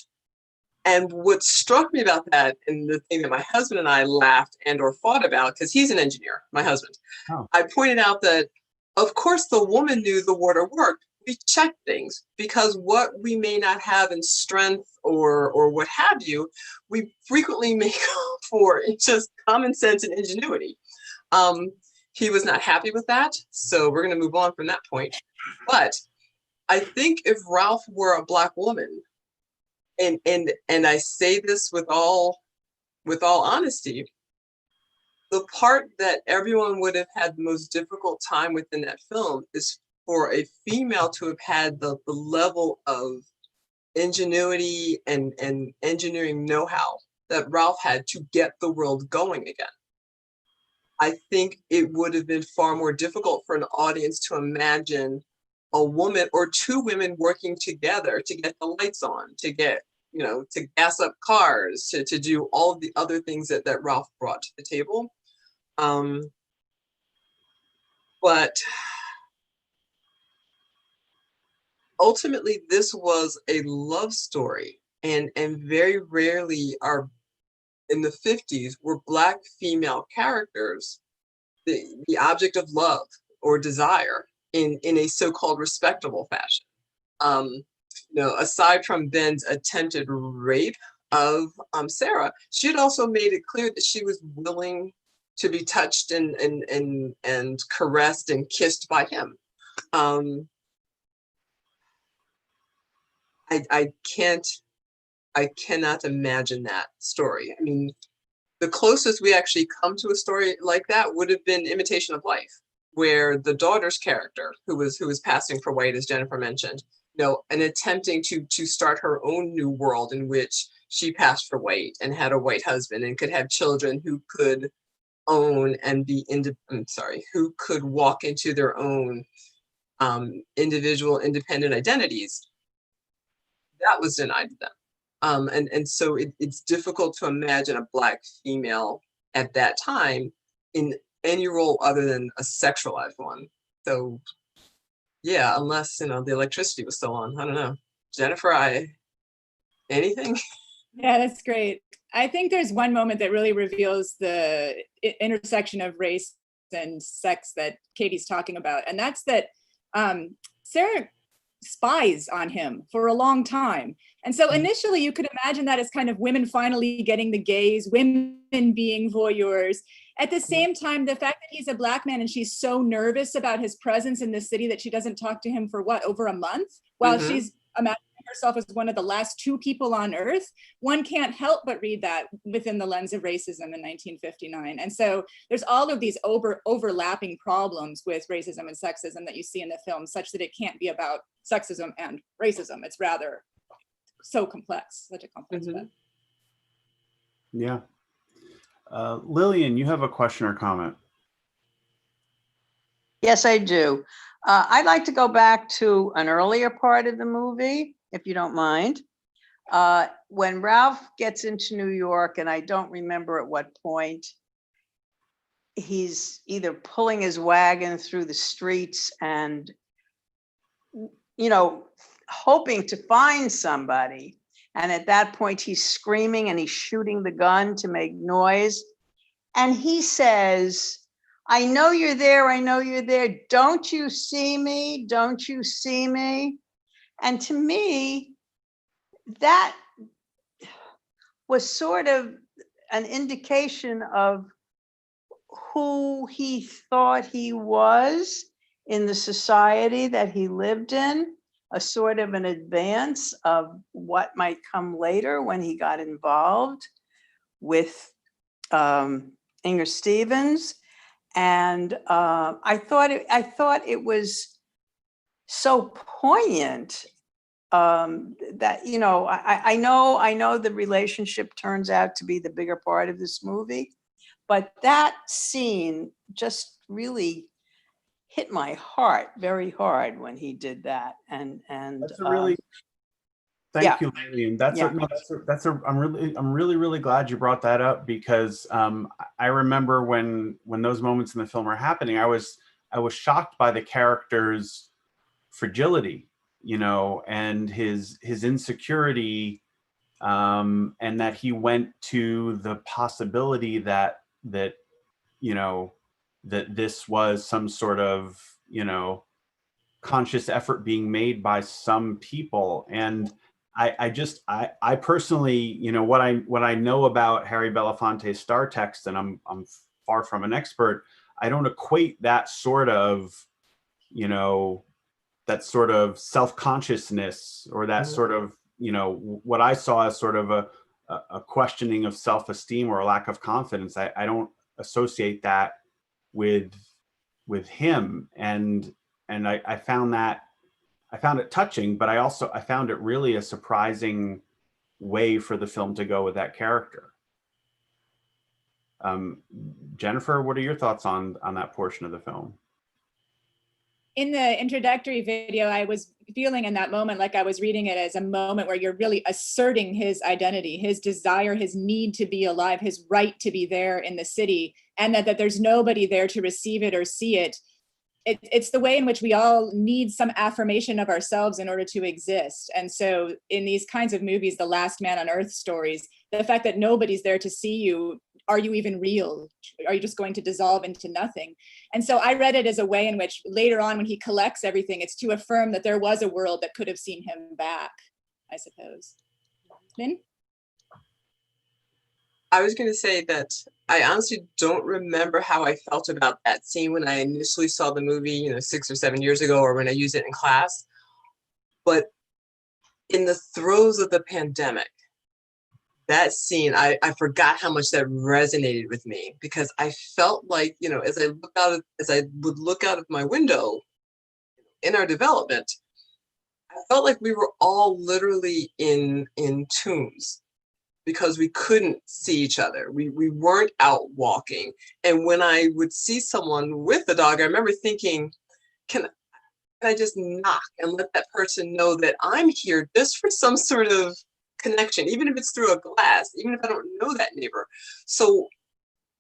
And what struck me about that, and the thing that my husband and I laughed and or fought about, because he's an engineer, my husband, I pointed out that, of course, the woman knew the water worked. We checked things, because what we may not have in strength or what have you, we frequently make up for in just common sense and ingenuity. He was not happy with that, so we're going to move on from that point. But I think if Ralph were a black woman, and I say this with all honesty, the part that everyone would have had the most difficult time with in that film is for a female to have had the level of ingenuity and engineering know-how that Ralph had to get the world going again. I think it would have been far more difficult for an audience to imagine a woman or two women working together to get the lights on, to get, you know, to gas up cars, to do all of the other things that Ralph brought to the table. But ultimately, this was a love story, and very rarely in the 50s were Black female characters the object of love or desire in a so-called respectable fashion. You know, aside from Ben's attempted rape of Sarah, she had also made it clear that she was willing to be touched and caressed and kissed by him. I cannot imagine that story. I mean, the closest we actually come to a story like that would have been Imitation of Life, where the daughter's character, who was passing for white, as Jennifer mentioned, you know, and attempting to start her own new world in which she passed for white and had a white husband and could have children who could own and be who could walk into their own individual independent identities. That was denied to them. And so it's difficult to imagine a Black female at that time in any role other than a sexualized one. So yeah, unless, you know, the electricity was still on. I don't know. Jennifer, anything? Yeah, that's great. I think there's one moment that really reveals the intersection of race and sex that Katie's talking about. And that's that Sarah spies on him for a long time. And so initially you could imagine that as kind of women finally getting the gaze, women being voyeurs. At the same time, the fact that he's a Black man and she's so nervous about his presence in the city that she doesn't talk to him for over a month, while she's imagining herself as one of the last two people on Earth, one can't help but read that within the lens of racism in 1959. And so there's all of these overlapping problems with racism and sexism that you see in the film, such that it can't be about sexism and racism. It's rather so complex, such a complex event. Yeah. Lillian, you have a question or comment? Yes, I do. I'd like to go back to an earlier part of the movie, if you don't mind. When Ralph gets into New York, and I don't remember at what point, he's either pulling his wagon through the streets and, you know, hoping to find somebody. And at that point, he's screaming and he's shooting the gun to make noise. And he says, I know you're there. I know you're there. Don't you see me? Don't you see me? And to me, that was sort of an indication of who he thought he was in the society that he lived in, a sort of an advance of what might come later when he got involved with Inger Stevens. And I thought it was so poignant that, you know, I know the relationship turns out to be the bigger part of this movie, but that scene just really hit my heart very hard when he did that. And that's a really thank you, Lillian. I'm really glad you brought that up, because I remember when those moments in the film are happening, I was shocked by the character's fragility, you know, and his insecurity, and that he went to the possibility that you know, that this was some sort of, you know, conscious effort being made by some people. And I personally, you know, what I know about Harry Belafonte's star text, and I'm far from an expert, I don't equate that sort of, you know, that sort of self-consciousness, or that sort of, you know, what I saw as sort of a questioning of self-esteem or a lack of confidence. I don't associate that with him. And I found it touching, but I found it really a surprising way for the film to go with that character. Jennifer, what are your thoughts on that portion of the film? In the introductory video, I was feeling in that moment like I was reading it as a moment where you're really asserting his identity, his desire, his need to be alive, his right to be there in the city, and that there's nobody there to receive it or see it. It's the way in which we all need some affirmation of ourselves in order to exist. And so in these kinds of movies, the Last Man on Earth stories, the fact that nobody's there to see you, are you even real? Are you just going to dissolve into nothing? And so I read it as a way in which later on, when he collects everything, it's to affirm that there was a world that could have seen him back, I suppose. Lynn? I was going to say that I honestly don't remember how I felt about that scene when I initially saw the movie, you know, 6 or 7 years ago, or when I used it in class. But in the throes of the pandemic, that scene, I forgot how much that resonated with me, because I felt like, you know, as I would look out of my window in our development, I felt like we were all literally in tombs, because we couldn't see each other. We weren't out walking. And when I would see someone with a dog, I remember thinking, can I just knock and let that person know that I'm here just for some sort of connection, even if it's through a glass, even if I don't know that neighbor. So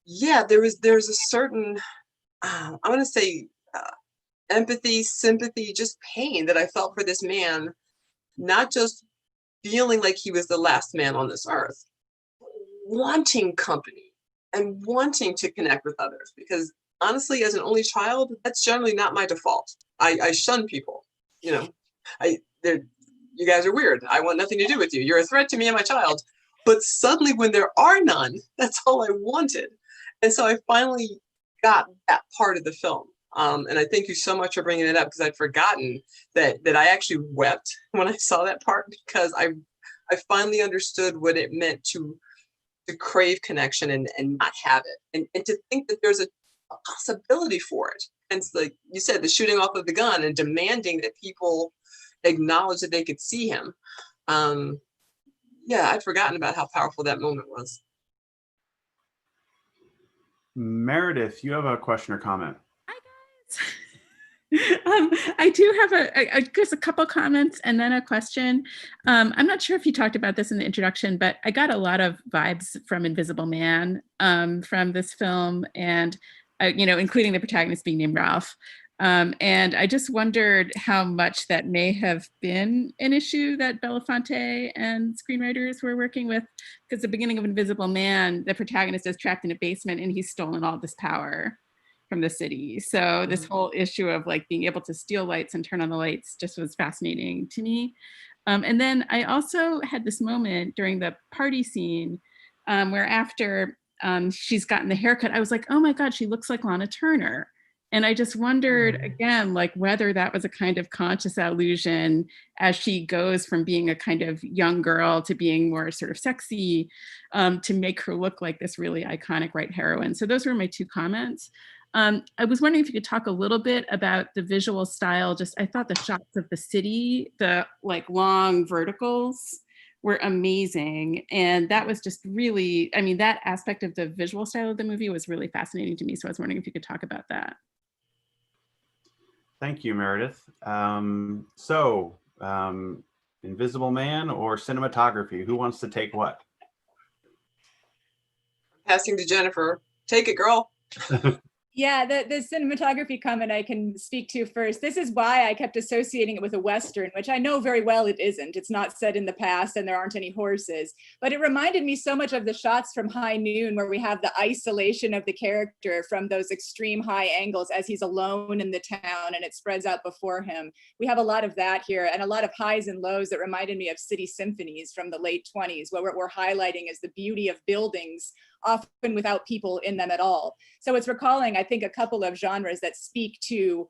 yeah, there's a certain, I'm gonna say empathy, sympathy, just pain that I felt for this man, not just feeling like he was the last man on this earth, wanting company and wanting to connect with others. Because honestly, as an only child, that's generally not my default. I shun people, you know, you guys are weird. I want nothing to do with you. You're a threat to me and my child. But suddenly when there are none, that's all I wanted. And so I finally got that part of the film. And I thank you so much for bringing it up, because I'd forgotten that I actually wept when I saw that part, because I finally understood what it meant to crave connection and not have it, and to think that there's a possibility for it. And it's like you said, the shooting off of the gun and demanding that people acknowledge that they could see him. Yeah, I'd forgotten about how powerful that moment was. Meredith, you have a question or comment? Hi guys. I do have just a couple comments and then a question. I'm not sure if you talked about this in the introduction, but I got a lot of vibes from Invisible Man from this film, and including the protagonist being named Ralph. And I just wondered how much that may have been an issue that Belafonte and screenwriters were working with, because the beginning of Invisible Man, the protagonist is trapped in a basement and he's stolen all this power from the city. So this whole issue of like being able to steal lights and turn on the lights just was fascinating to me. And then I also had this moment during the party scene where after she's gotten the haircut, I was like, oh my God, she looks like Lana Turner. And I just wondered again, like whether that was a kind of conscious allusion as she goes from being a kind of young girl to being more sort of sexy, to make her look like this really iconic white heroine. So those were my two comments. I was wondering if you could talk a little bit about the visual style. Just, I thought the shots of the city, the like long verticals were amazing. And that was just really, I mean, that aspect of the visual style of the movie was really fascinating to me. So I was wondering if you could talk about that. Thank you, Meredith. Invisible Man or cinematography? Who wants to take what? Passing to Jennifer. Take it, girl. Yeah, the cinematography comment I can speak to first. This is why I kept associating it with a Western, which I know very well it isn't. It's not set in the past and there aren't any horses, but it reminded me so much of the shots from High Noon, where we have the isolation of the character from those extreme high angles as he's alone in the town and it spreads out before him. We have a lot of that here, and a lot of highs and lows that reminded me of city symphonies from the late 20s, where what we're highlighting is the beauty of buildings, often without people in them at all. So it's recalling, I think, a couple of genres that speak to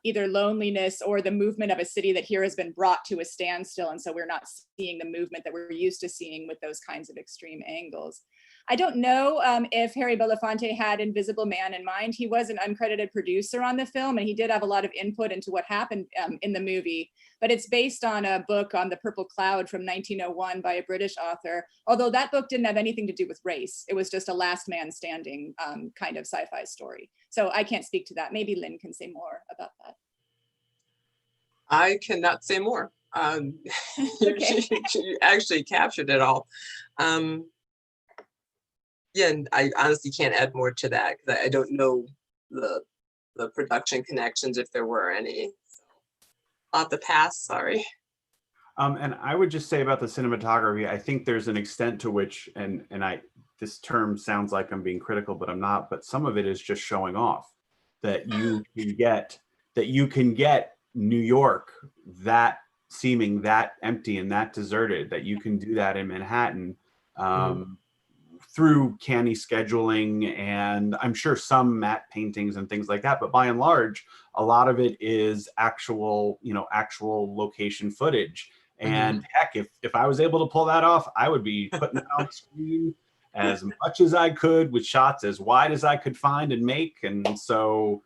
either loneliness or the movement of a city that here has been brought to a standstill. And so we're not seeing the movement that we're used to seeing with those kinds of extreme angles. I don't know if Harry Belafonte had Invisible Man in mind. He was an uncredited producer on the film, and he did have a lot of input into what happened in the movie. But it's based on a book on the Purple Cloud from 1901 by a British author, although that book didn't have anything to do with race. It was just a last man standing kind of sci-fi story. So I can't speak to that. Maybe Lynne can say more about that. I cannot say more. Okay. You actually captured it all. Yeah, and I honestly can't add more to that because I don't know the production connections, if there were any. So, off the pass, sorry. And I would just say about the cinematography, I think there's an extent to which, and this term sounds like I'm being critical, but I'm not, but some of it is just showing off that you can get New York that seeming that empty and that deserted, that you can do that in Manhattan. Through canny scheduling, and I'm sure some matte paintings and things like that, but by and large, a lot of it is actual location footage. And heck, if I was able to pull that off, I would be putting it on the screen as much as I could with shots as wide as I could find and make. And so,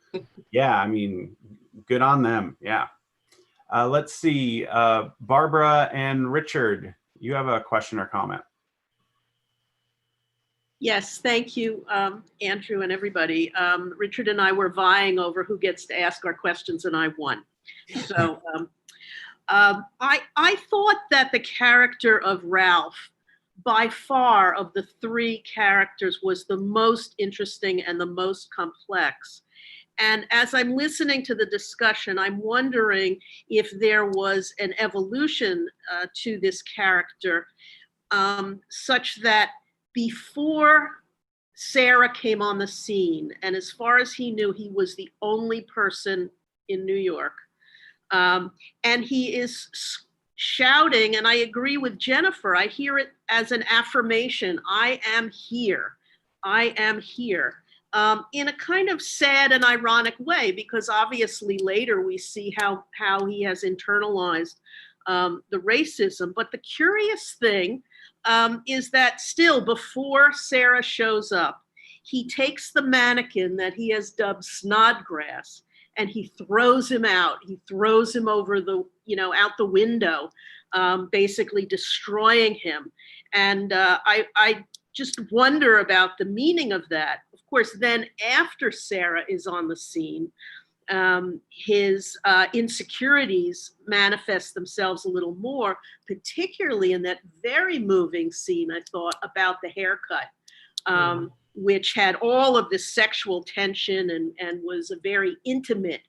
yeah, I mean, good on them. Yeah. Let's see, Barbara and Richard, you have a question or comment? Yes, thank you, Andrew and everybody. Richard and I were vying over who gets to ask our questions, and I won. So I thought that the character of Ralph, by far of the three characters, was the most interesting and the most complex. And as I'm listening to the discussion, I'm wondering if there was an evolution to this character such that before Sarah came on the scene, and as far as he knew, he was the only person in New York. And he is shouting, and I agree with Jennifer, I hear it as an affirmation, I am here, I am here. In a kind of sad and ironic way, because obviously later we see how he has internalized the racism. But the curious thing is that still before Sarah shows up, he takes the mannequin that he has dubbed Snodgrass and he throws him out. He throws him over the, out the window, basically destroying him. And I just wonder about the meaning of that. Of course, then after Sarah is on the scene, his insecurities manifest themselves a little more, particularly in that very moving scene, I thought, about the haircut, which had all of this sexual tension and was a very intimate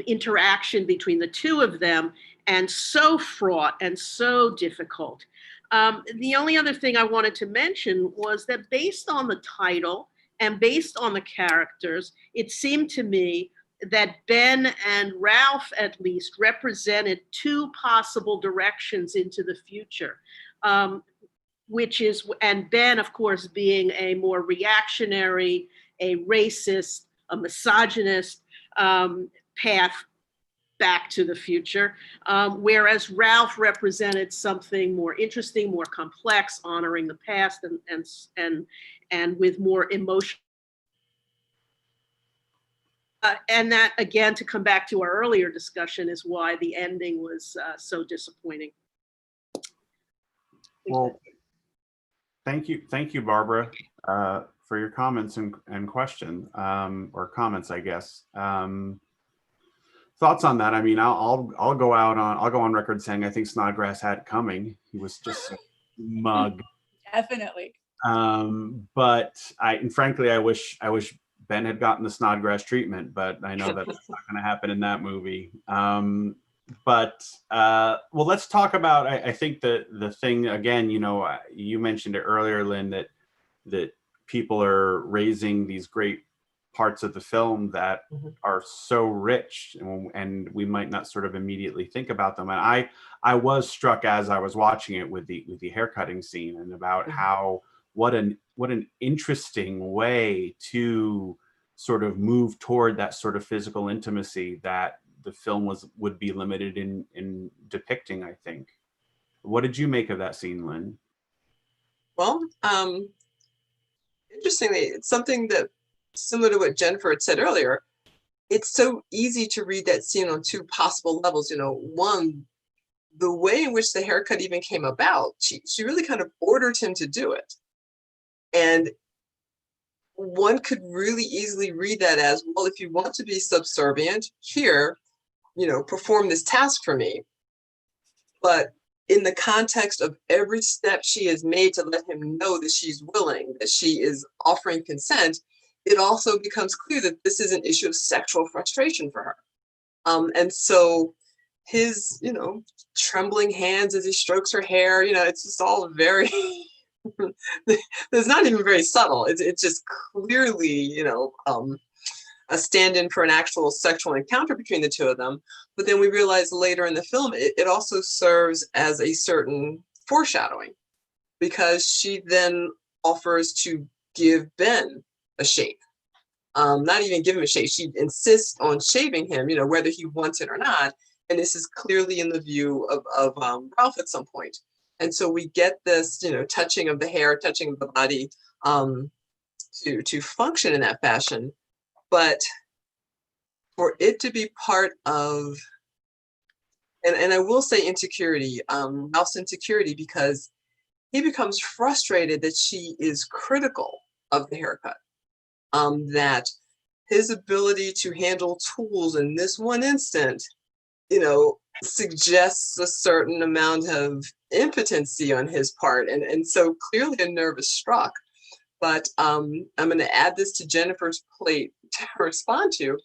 interaction between the two of them, and so fraught and so difficult. The only other thing I wanted to mention was that based on the title and based on the characters, it seemed to me that Ben and Ralph at least represented two possible directions into the future, which is, and Ben, of course, being a more reactionary, a racist, a misogynist path back to the future, whereas Ralph represented something more interesting, more complex, honoring the past and with more emotion. And that, again, to come back to our earlier discussion, is why the ending was so disappointing. Well, thank you, Barbara, for your comments and question, or comments, I guess. Thoughts on that? I mean, I'll go on record saying I think Snodgrass had it coming. He was just a mug. Definitely. But frankly, I wish Ben had gotten the Snodgrass treatment, but I know that's not going to happen in that movie. Well, let's talk about, I think the thing, again, you mentioned it earlier, Lynn, that people are raising these great parts of the film that are so rich, and we might not sort of immediately think about them. And I was struck as I was watching it with the haircutting scene, and about how what an interesting way to sort of move toward that sort of physical intimacy that the film would be limited in depicting, I think. What did you make of that scene, Lynn? Well, interestingly, it's something that, similar to what Jennifer had said earlier, it's so easy to read that scene on two possible levels. One, the way in which the haircut even came about, she really kind of ordered him to do it. And one could really easily read that as, well, if you want to be subservient, here, perform this task for me. But in the context of every step she has made to let him know that she's willing, that she is offering consent, it also becomes clear that this is an issue of sexual frustration for her. And so his, trembling hands as he strokes her hair, it's just all very, it's not even very subtle. It's just clearly, a stand-in for an actual sexual encounter between the two of them. But then we realize later in the film, it also serves as a certain foreshadowing, because she then offers to give Ben a shape. Not even give him a shape. She insists on shaving him, whether he wants it or not. And this is clearly in the view of Ralph at some point. And so we get this, touching of the hair, touching of the body, to function in that fashion. But for it to be part of, and I will say insecurity, Ralph's insecurity, because he becomes frustrated that she is critical of the haircut. That his ability to handle tools in this one instant, suggests a certain amount of impotency on his part. And so clearly a nerve is struck. But I'm going to add this to Jennifer's plate to respond to.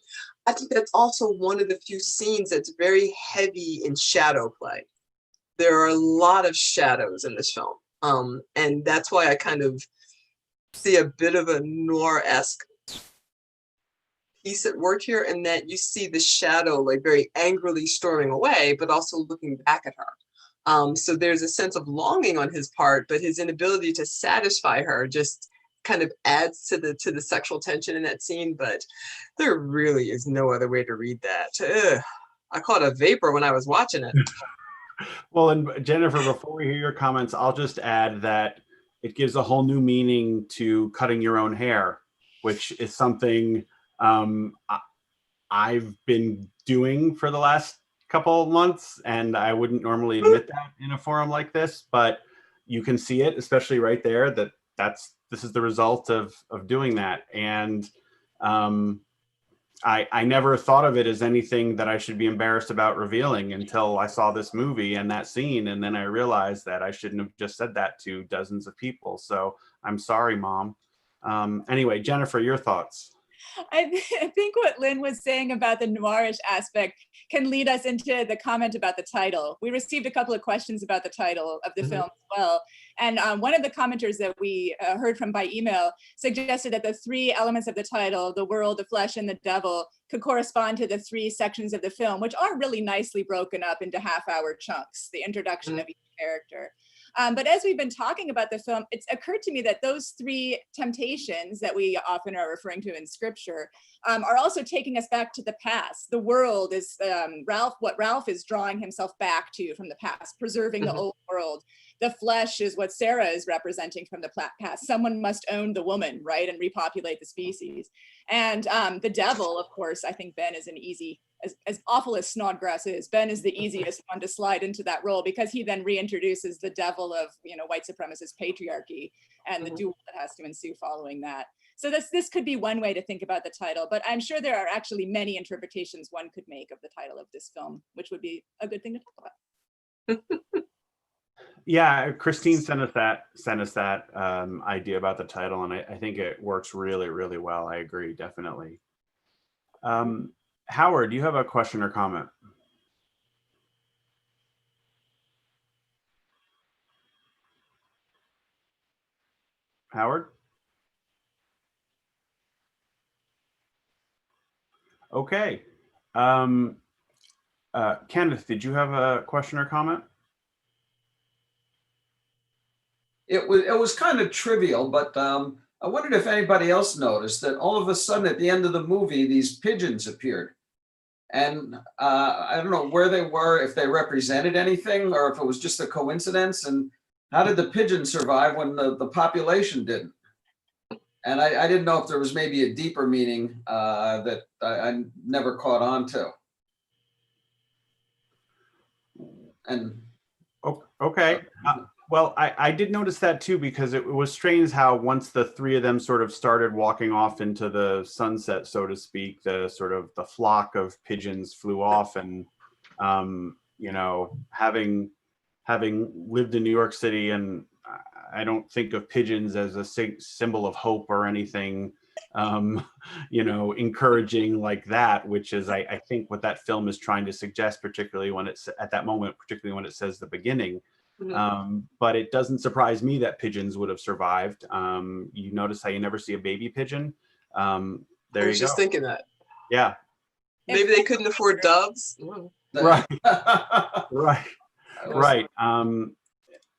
I think that's also one of the few scenes that's very heavy in shadow play. There are a lot of shadows in this film. And that's why I kind of see a bit of a noir-esque piece at work here, in that you see the shadow like very angrily storming away, but also looking back at her. So there's a sense of longing on his part, but his inability to satisfy her just kind of adds to the sexual tension in that scene. But there really is no other way to read that. Ugh. I caught a vapor when I was watching it. Well, and Jennifer, before we hear your comments, I'll just add that it gives a whole new meaning to cutting your own hair, which is something I've been doing for the last couple of months, and I wouldn't normally admit that in a forum like this, but you can see it, especially right there, that this is the result of doing that. And I never thought of it as anything that I should be embarrassed about revealing until I saw this movie and that scene. And then I realized that I shouldn't have just said that to dozens of people. So I'm sorry, Mom. Anyway, Jennifer, your thoughts. I think what Lynn was saying about the noirish aspect can lead us into the comment about the title. We received a couple of questions about the title of the film as well. And one of the commenters that we heard from by email suggested that the three elements of the title, the world, the flesh, and the devil, could correspond to the three sections of the film, which are really nicely broken up into half-hour chunks, the introduction of each character. But as we've been talking about the film, it's occurred to me that those three temptations that we often are referring to in scripture are also taking us back to the past. The world is what Ralph is drawing himself back to from the past, preserving the old world. The flesh is what Sarah is representing from the past. Someone must own the woman, right, and repopulate the species. And the devil, of course, I think Ben is an easy, as awful as Snodgrass is, Ben is the easiest one to slide into that role because he then reintroduces the devil of, white supremacist patriarchy and the duel that has to ensue following that. So this could be one way to think about the title, but I'm sure there are actually many interpretations one could make of the title of this film, which would be a good thing to talk about. Yeah, Christine sent us that idea about the title, and I think it works really, really well. I agree, definitely. Howard, do you have a question or comment? Howard? Okay. Kenneth, did you have a question or comment? It was kind of trivial, but I wondered if anybody else noticed that all of a sudden at the end of the movie, these pigeons appeared. And I don't know where they were, if they represented anything, or if it was just a coincidence. And how did the pigeons survive when the population didn't? And I didn't know if there was maybe a deeper meaning that I never caught on to. And okay. Well, I did notice that too, because it was strange how once the three of them sort of started walking off into the sunset, so to speak, the flock of pigeons flew off. And, having lived in New York City, and I don't think of pigeons as a symbol of hope or anything, encouraging like that, which is, I think, what that film is trying to suggest, particularly when it's at that moment, particularly when it says the beginning. But it doesn't surprise me that pigeons would have survived. You notice how you never see a baby pigeon. There you go. I was just thinking that. Yeah. Maybe they couldn't afford doves. Right. Right.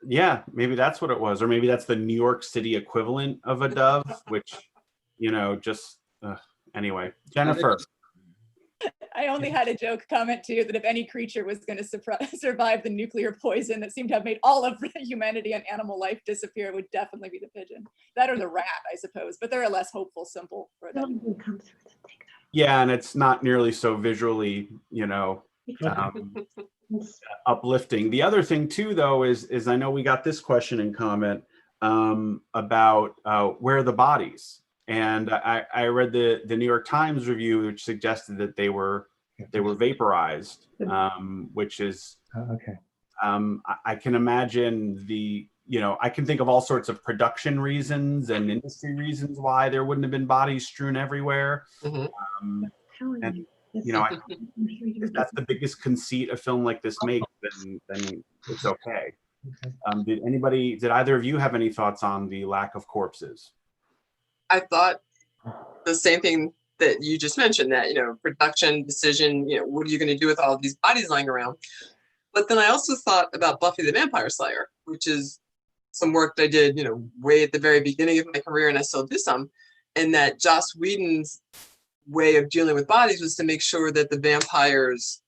Yeah, maybe that's what it was. Or maybe that's the New York City equivalent of a dove, which, anyway. Jennifer. I only had a joke comment too, that if any creature was going to survive the nuclear poison that seemed to have made all of humanity and animal life disappear, it would definitely be the pigeon. That or the rat, I suppose, but they're a less hopeful symbol for them. Yeah, and it's not nearly so visually, uplifting. The other thing too, though, is I know we got this question in comment about where are the bodies? And I read the New York Times review, which suggested that they were vaporized, which is okay. I can imagine I can think of all sorts of production reasons and industry reasons why there wouldn't have been bodies strewn everywhere. And if that's the biggest conceit a film like this makes, then it's okay. Did either of you have any thoughts on the lack of corpses? I thought the same thing that you just mentioned, that, production decision, what are you going to do with all of these bodies lying around? But then I also thought about Buffy the Vampire Slayer, which is some work that I did, way at the very beginning of my career, and I still do some, and that Joss Whedon's way of dealing with bodies was to make sure that the vampires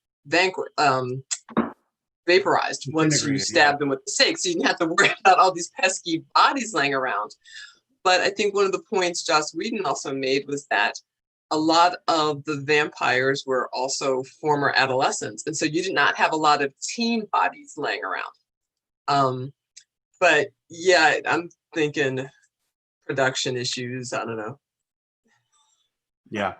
vaporized once you stabbed them with the stake, so you didn't have to worry about all these pesky bodies laying around. But I think one of the points Joss Whedon also made was that a lot of the vampires were also former adolescents. And so you did not have a lot of teen bodies laying around. But yeah, I'm thinking production issues. I don't know. Yeah.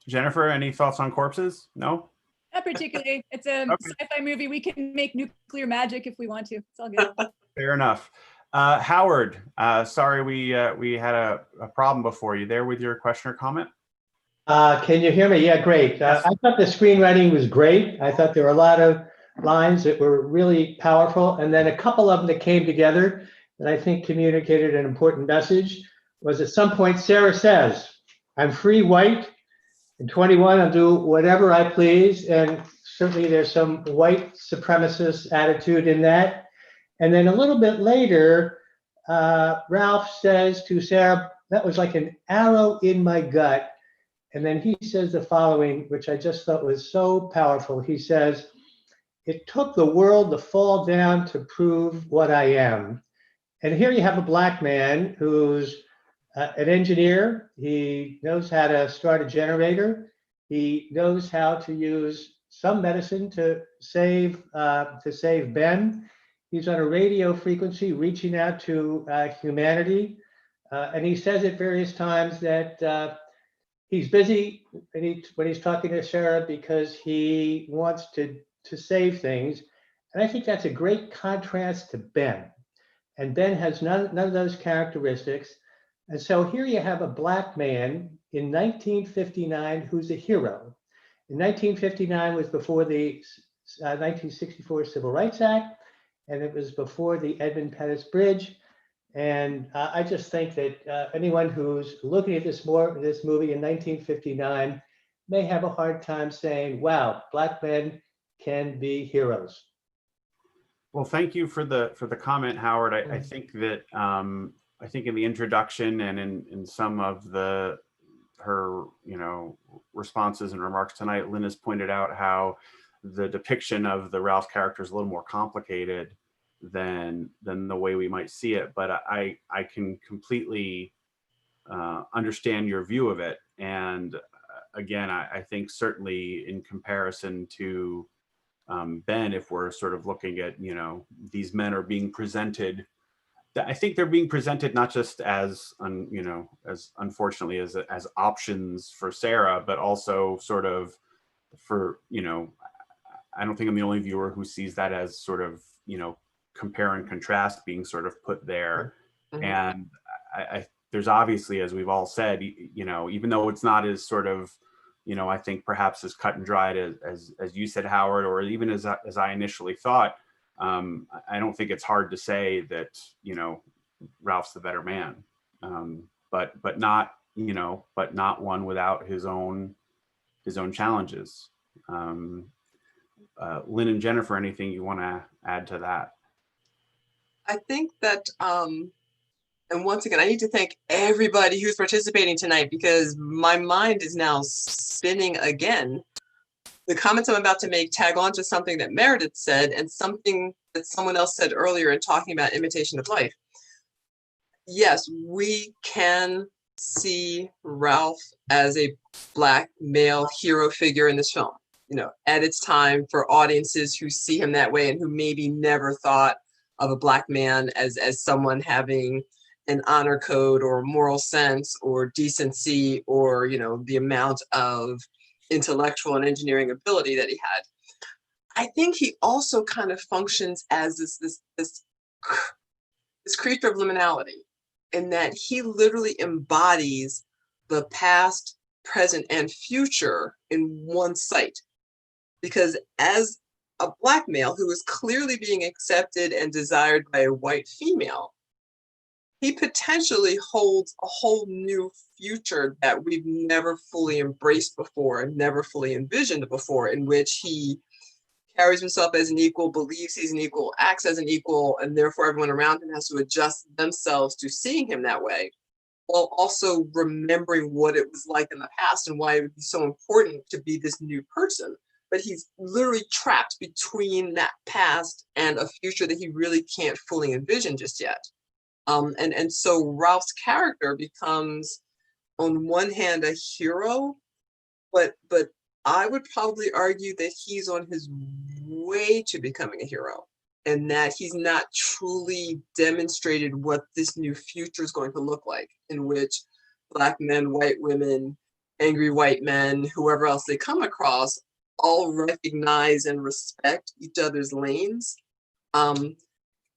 Jennifer, any thoughts on corpses? No? Not particularly. It's a Okay. sci-fi movie. We can make nuclear magic if we want to. It's all good. Fair enough. Howard, sorry we had a problem before. You there with your question or comment? Can you hear me? Yeah, great. Yes. I thought the screenwriting was great. I thought there were a lot of lines that were really powerful. And then a couple of them that came together that I think communicated an important message was at some point Sarah says, I'm free, white, and 21, I'll do whatever I please. And certainly there's some white supremacist attitude in that. And then a little bit later, Ralph says to Sarah, that was like an arrow in my gut. And then he says the following, which I just thought was so powerful. He says, it took the world to fall down to prove what I am. And here you have a Black man who's an engineer. He knows how to start a generator. He knows how to use some medicine to save Ben. He's on a radio frequency reaching out to humanity. And he says at various times that he's busy when he's talking to Sarah because he wants to save things. And I think that's a great contrast to Ben. And Ben has none of those characteristics. And so here you have a Black man in 1959 who's a hero. In 1959 was before the 1964 Civil Rights Act, and it was before the Edmund Pettus Bridge. And I just think that anyone who's looking at this movie in 1959 may have a hard time saying, wow, Black men can be heroes. Well, thank you for the comment, Howard. I think that I think in the introduction and in some of her responses and remarks tonight, Lynne has pointed out how the depiction of the Ralph character is a little more complicated than the way we might see it. But I can completely understand your view of it. And again, I think certainly in comparison to Ben, if we're sort of looking at, these men are being presented, I think they're being presented not just as, as unfortunately as options for Sarah, but also sort of for, I don't think I'm the only viewer who sees that as sort of, compare and contrast being sort of put there. Mm-hmm. And there's obviously, as we've all said, even though it's not as sort of, I think perhaps as cut and dried as you said, Howard, or even as I initially thought, I don't think it's hard to say that, Ralph's the better man, but not one without his own challenges. Lynne and Jennifer, anything you want to add to that? I think that, and once again, I need to thank everybody who's participating tonight because my mind is now spinning again. The comments I'm about to make tag on to something that Meredith said and something that someone else said earlier in talking about imitation of life. Yes, we can see Ralph as a Black male hero figure in this film, at its time for audiences who see him that way and who maybe never thought of a Black man as someone having an honor code or moral sense or decency or, the amount of intellectual and engineering ability that he had. I think he also kind of functions as this creature of liminality, in that he literally embodies the past, present, and future in one sight. Because as a Black male who is clearly being accepted and desired by a white female, he potentially holds a whole new future that we've never fully embraced before and never fully envisioned before, in which he carries himself as an equal, believes he's an equal, acts as an equal, and therefore everyone around him has to adjust themselves to seeing him that way, while also remembering what it was like in the past and why it would be so important to be this new person. But he's literally trapped between that past and a future that he really can't fully envision just yet. And so Ralph's character becomes, on one hand, a hero, but I would probably argue that he's on his way to becoming a hero. and that he's not truly demonstrated what this new future is going to look like, in which Black men, white women, angry white men, whoever else they come across, all recognize and respect each other's lanes. And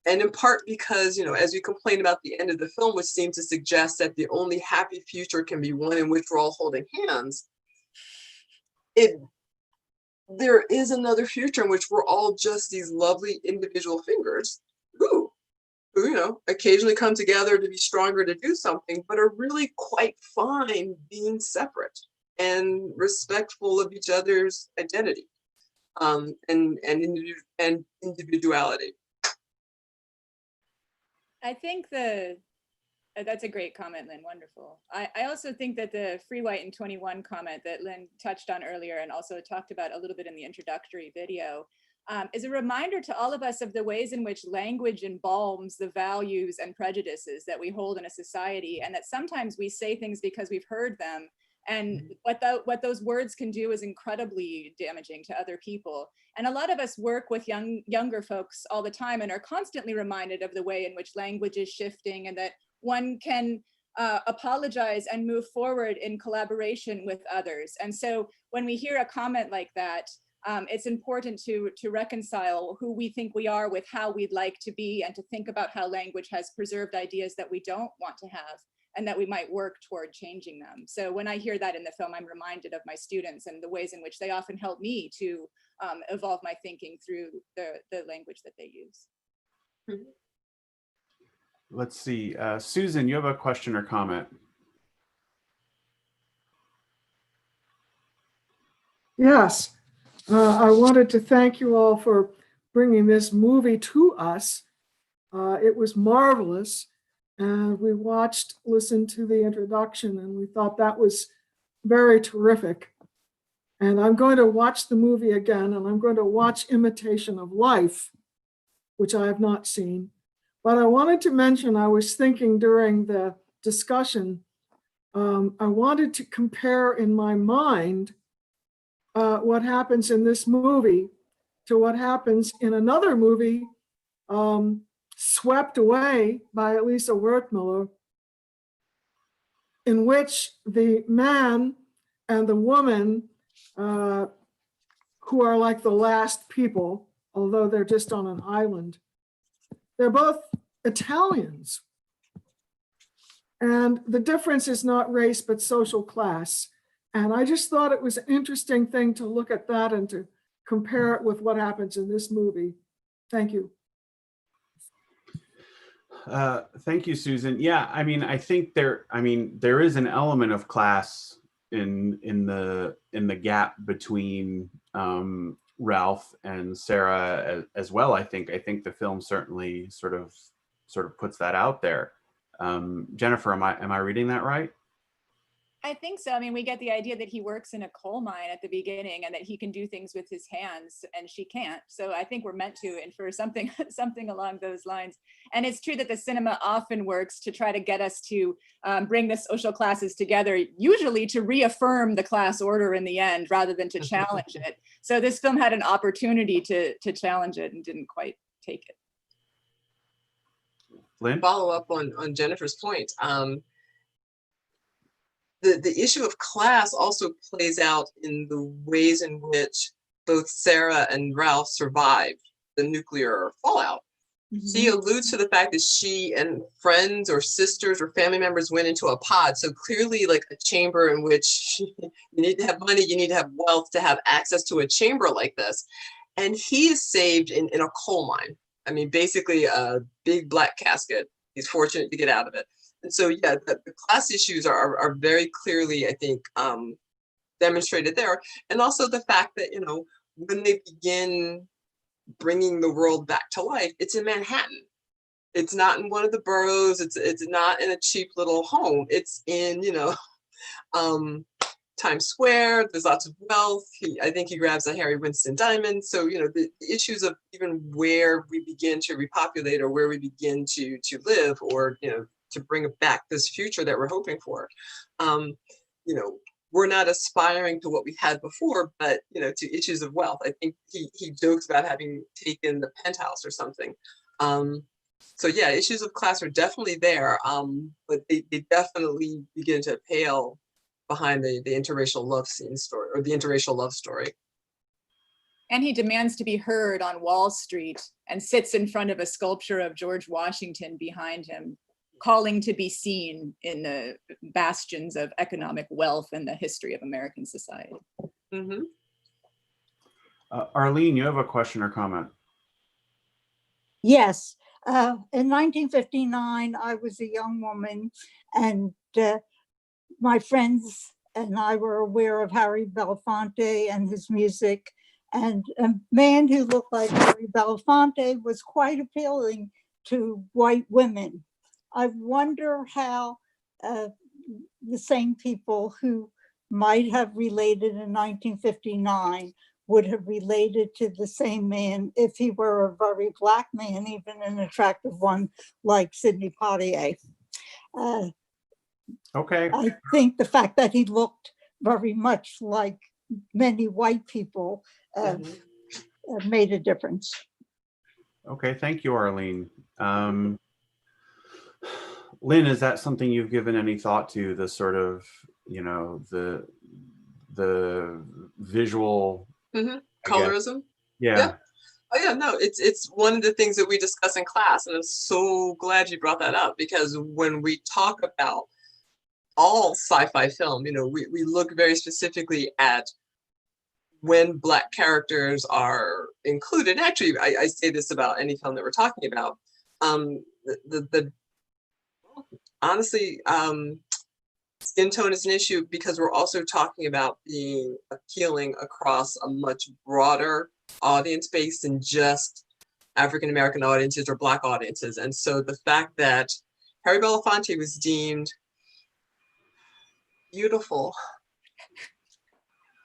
in part because, as we complain about the end of the film, which seemed to suggest that the only happy future can be one in which we're all holding hands, there is another future in which we're all just these lovely individual fingers who occasionally come together to be stronger to do something, but are really quite fine being separate and respectful of each other's identity and individuality. I think that's a great comment, Lynn. Wonderful. I also think that the free white and 21 comment that Lynn touched on earlier and also talked about a little bit in the introductory video is a reminder to all of us of the ways in which language embalms the values and prejudices that we hold in a society, and that sometimes we say things because we've heard them, and what those words can do is incredibly damaging to other people. And a lot of us work with younger folks all the time and are constantly reminded of the way in which language is shifting, and that one can apologize and move forward in collaboration with others. And so when we hear a comment like that, it's important to reconcile who we think we are with how we'd like to be, and to think about how language has preserved ideas that we don't want to have, and that we might work toward changing them. So when I hear that in the film, I'm reminded of my students and the ways in which they often help me to evolve my thinking through the language that they use. Let's see, Susan, you have a question or comment? Yes, I wanted to thank you all for bringing this movie to us. It was marvelous. And we listened to the introduction, and we thought that was very terrific. And I'm going to watch the movie again, and I'm going to watch Imitation of Life, which I have not seen. But I wanted to mention, I was thinking during the discussion, I wanted to compare in my mind what happens in this movie to what happens in another movie, Swept Away by Elisa Wertmüller, in which the man and the woman, who are like the last people, although they're just on an island, they're both Italians. And the difference is not race, but social class. And I just thought it was an interesting thing to look at that and to compare it with what happens in this movie. Thank you. Thank you, Susan. Yeah, I mean, I think there is an element of class in the gap between Ralph and Sarah as well. I think the film certainly sort of puts that out there. Jennifer, am I reading that right? I think so. I mean, we get the idea that he works in a coal mine at the beginning, and that he can do things with his hands and she can't. So I think we're meant to infer something along those lines. And it's true that the cinema often works to try to get us to bring the social classes together, usually to reaffirm the class order in the end rather than to challenge it. So this film had an opportunity to challenge it and didn't quite take it. Lynn? Follow up on Jennifer's point. The issue of class also plays out in the ways in which both Sarah and Ralph survived the nuclear fallout. Mm-hmm. She alludes to the fact that she and friends or sisters or family members went into a pod. So clearly like a chamber in which you need to have money, you need to have wealth to have access to a chamber like this. And he is saved in a coal mine. I mean, basically a big black casket. He's fortunate to get out of it. And so, yeah, the class issues are very clearly, I think, demonstrated there. And also the fact that, when they begin bringing the world back to life, it's in Manhattan. It's not in one of the boroughs. It's not in a cheap little home. It's in, Times Square. There's lots of wealth. I think he grabs a Harry Winston diamond. So, the issues of even where we begin to repopulate or where we begin to live or, to bring back this future that we're hoping for. we're not aspiring to what we had before, but to issues of wealth. I think he jokes about having taken the penthouse or something. So yeah, issues of class are definitely there, but they definitely begin to pale behind the interracial love scene story, or the interracial love story. And he demands to be heard on Wall Street and sits in front of a sculpture of George Washington behind him, calling to be seen in the bastions of economic wealth and the history of American society. Mm-hmm. Arlene, you have a question or comment? Yes. In 1959, I was a young woman, and my friends and I were aware of Harry Belafonte and his music. And a man who looked like Harry Belafonte was quite appealing to white women. I wonder how the same people who might have related in 1959 would have related to the same man if he were a very Black man, even an attractive one like Sidney Poitier. Okay. I think the fact that he looked very much like many white people made a difference. Okay, thank you, Arlene. Lynn, is that something you've given any thought to, the sort of, the visual colorism? Yeah. Oh yeah, no, it's one of the things that we discuss in class, and I'm so glad you brought that up, because when we talk about all sci-fi film, we look very specifically at when Black characters are included. Actually, I say this about any film that we're talking about. Honestly, skin tone is an issue, because we're also talking about being appealing across a much broader audience base than just African American audiences or Black audiences. And so the fact that Harry Belafonte was deemed beautiful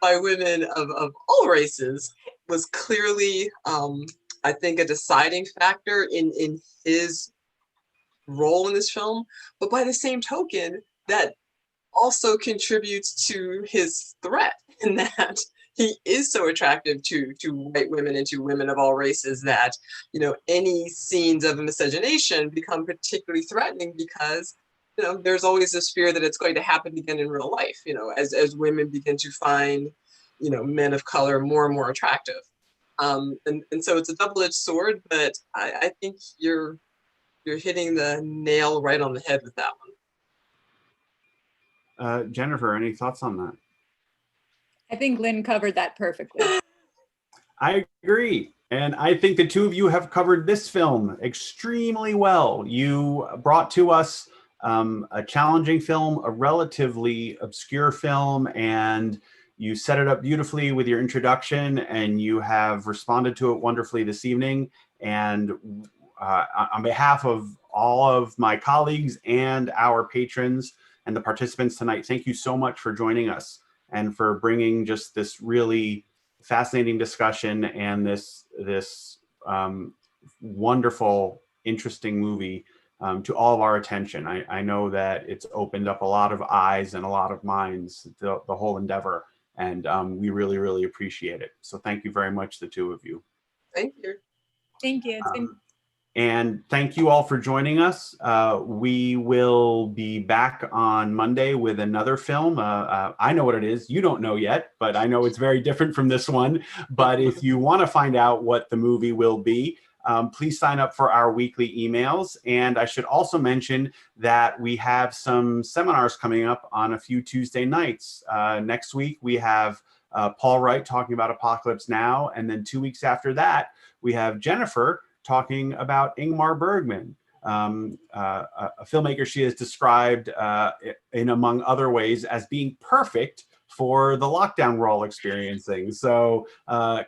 by women of all races was clearly, I think, a deciding factor in his role in this film. But by the same token, that also contributes to his threat, in that he is so attractive to white women and to women of all races that, any scenes of miscegenation become particularly threatening, because there's always this fear that it's going to happen again in real life, as women begin to find, men of color more and more attractive. And so it's a double-edged sword, but I think you're hitting the nail right on the head with that one. Jennifer, any thoughts on that? I think Lynn covered that perfectly. I agree. And I think the two of you have covered this film extremely well. You brought to us a challenging film, a relatively obscure film, and you set it up beautifully with your introduction, and you have responded to it wonderfully this evening. And on behalf of all of my colleagues and our patrons and the participants tonight, thank you so much for joining us and for bringing just this really fascinating discussion and this wonderful, interesting movie to all of our attention. I know that it's opened up a lot of eyes and a lot of minds, the whole endeavor, and we really, really appreciate it. So thank you very much, the two of you. Thank you. Thank you. It's been And thank you all for joining us. We will be back on Monday with another film. I know what it is. You don't know yet, but I know it's very different from this one. But if you want to find out what the movie will be, please sign up for our weekly emails. And I should also mention that we have some seminars coming up on a few Tuesday nights. Next week, we have Paul Wright talking about Apocalypse Now. And then 2 weeks after that, we have Jennifer talking about Ingmar Bergman, a filmmaker she has described in, among other ways, as being perfect for the lockdown we're all experiencing. So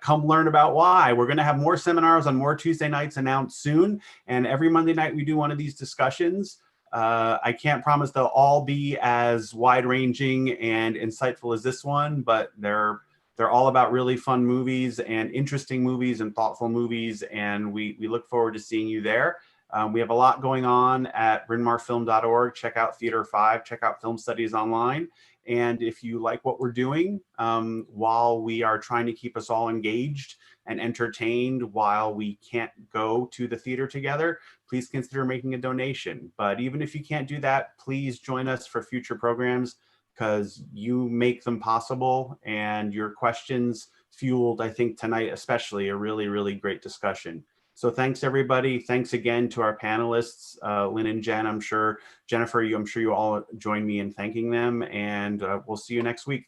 come learn about why. We're going to have more seminars on more Tuesday nights announced soon. And every Monday night we do one of these discussions. I can't promise they'll all be as wide-ranging and insightful as this one, but they're all about really fun movies and interesting movies and thoughtful movies, and we look forward to seeing you there. We have a lot going on at brynmarfilm.org. Check out Theater 5, check out Film Studies Online, And if you like what we're doing, while we are trying to keep us all engaged and entertained while we can't go to the theater together, please consider making a donation. But even if you can't do that, please join us for future programs, because you make them possible, and your questions fueled, I think tonight especially, a really, really great discussion. So thanks everybody. Thanks again to our panelists, Lynn and Jen. I'm sure, Jennifer, I'm sure you all join me in thanking them, and we'll see you next week.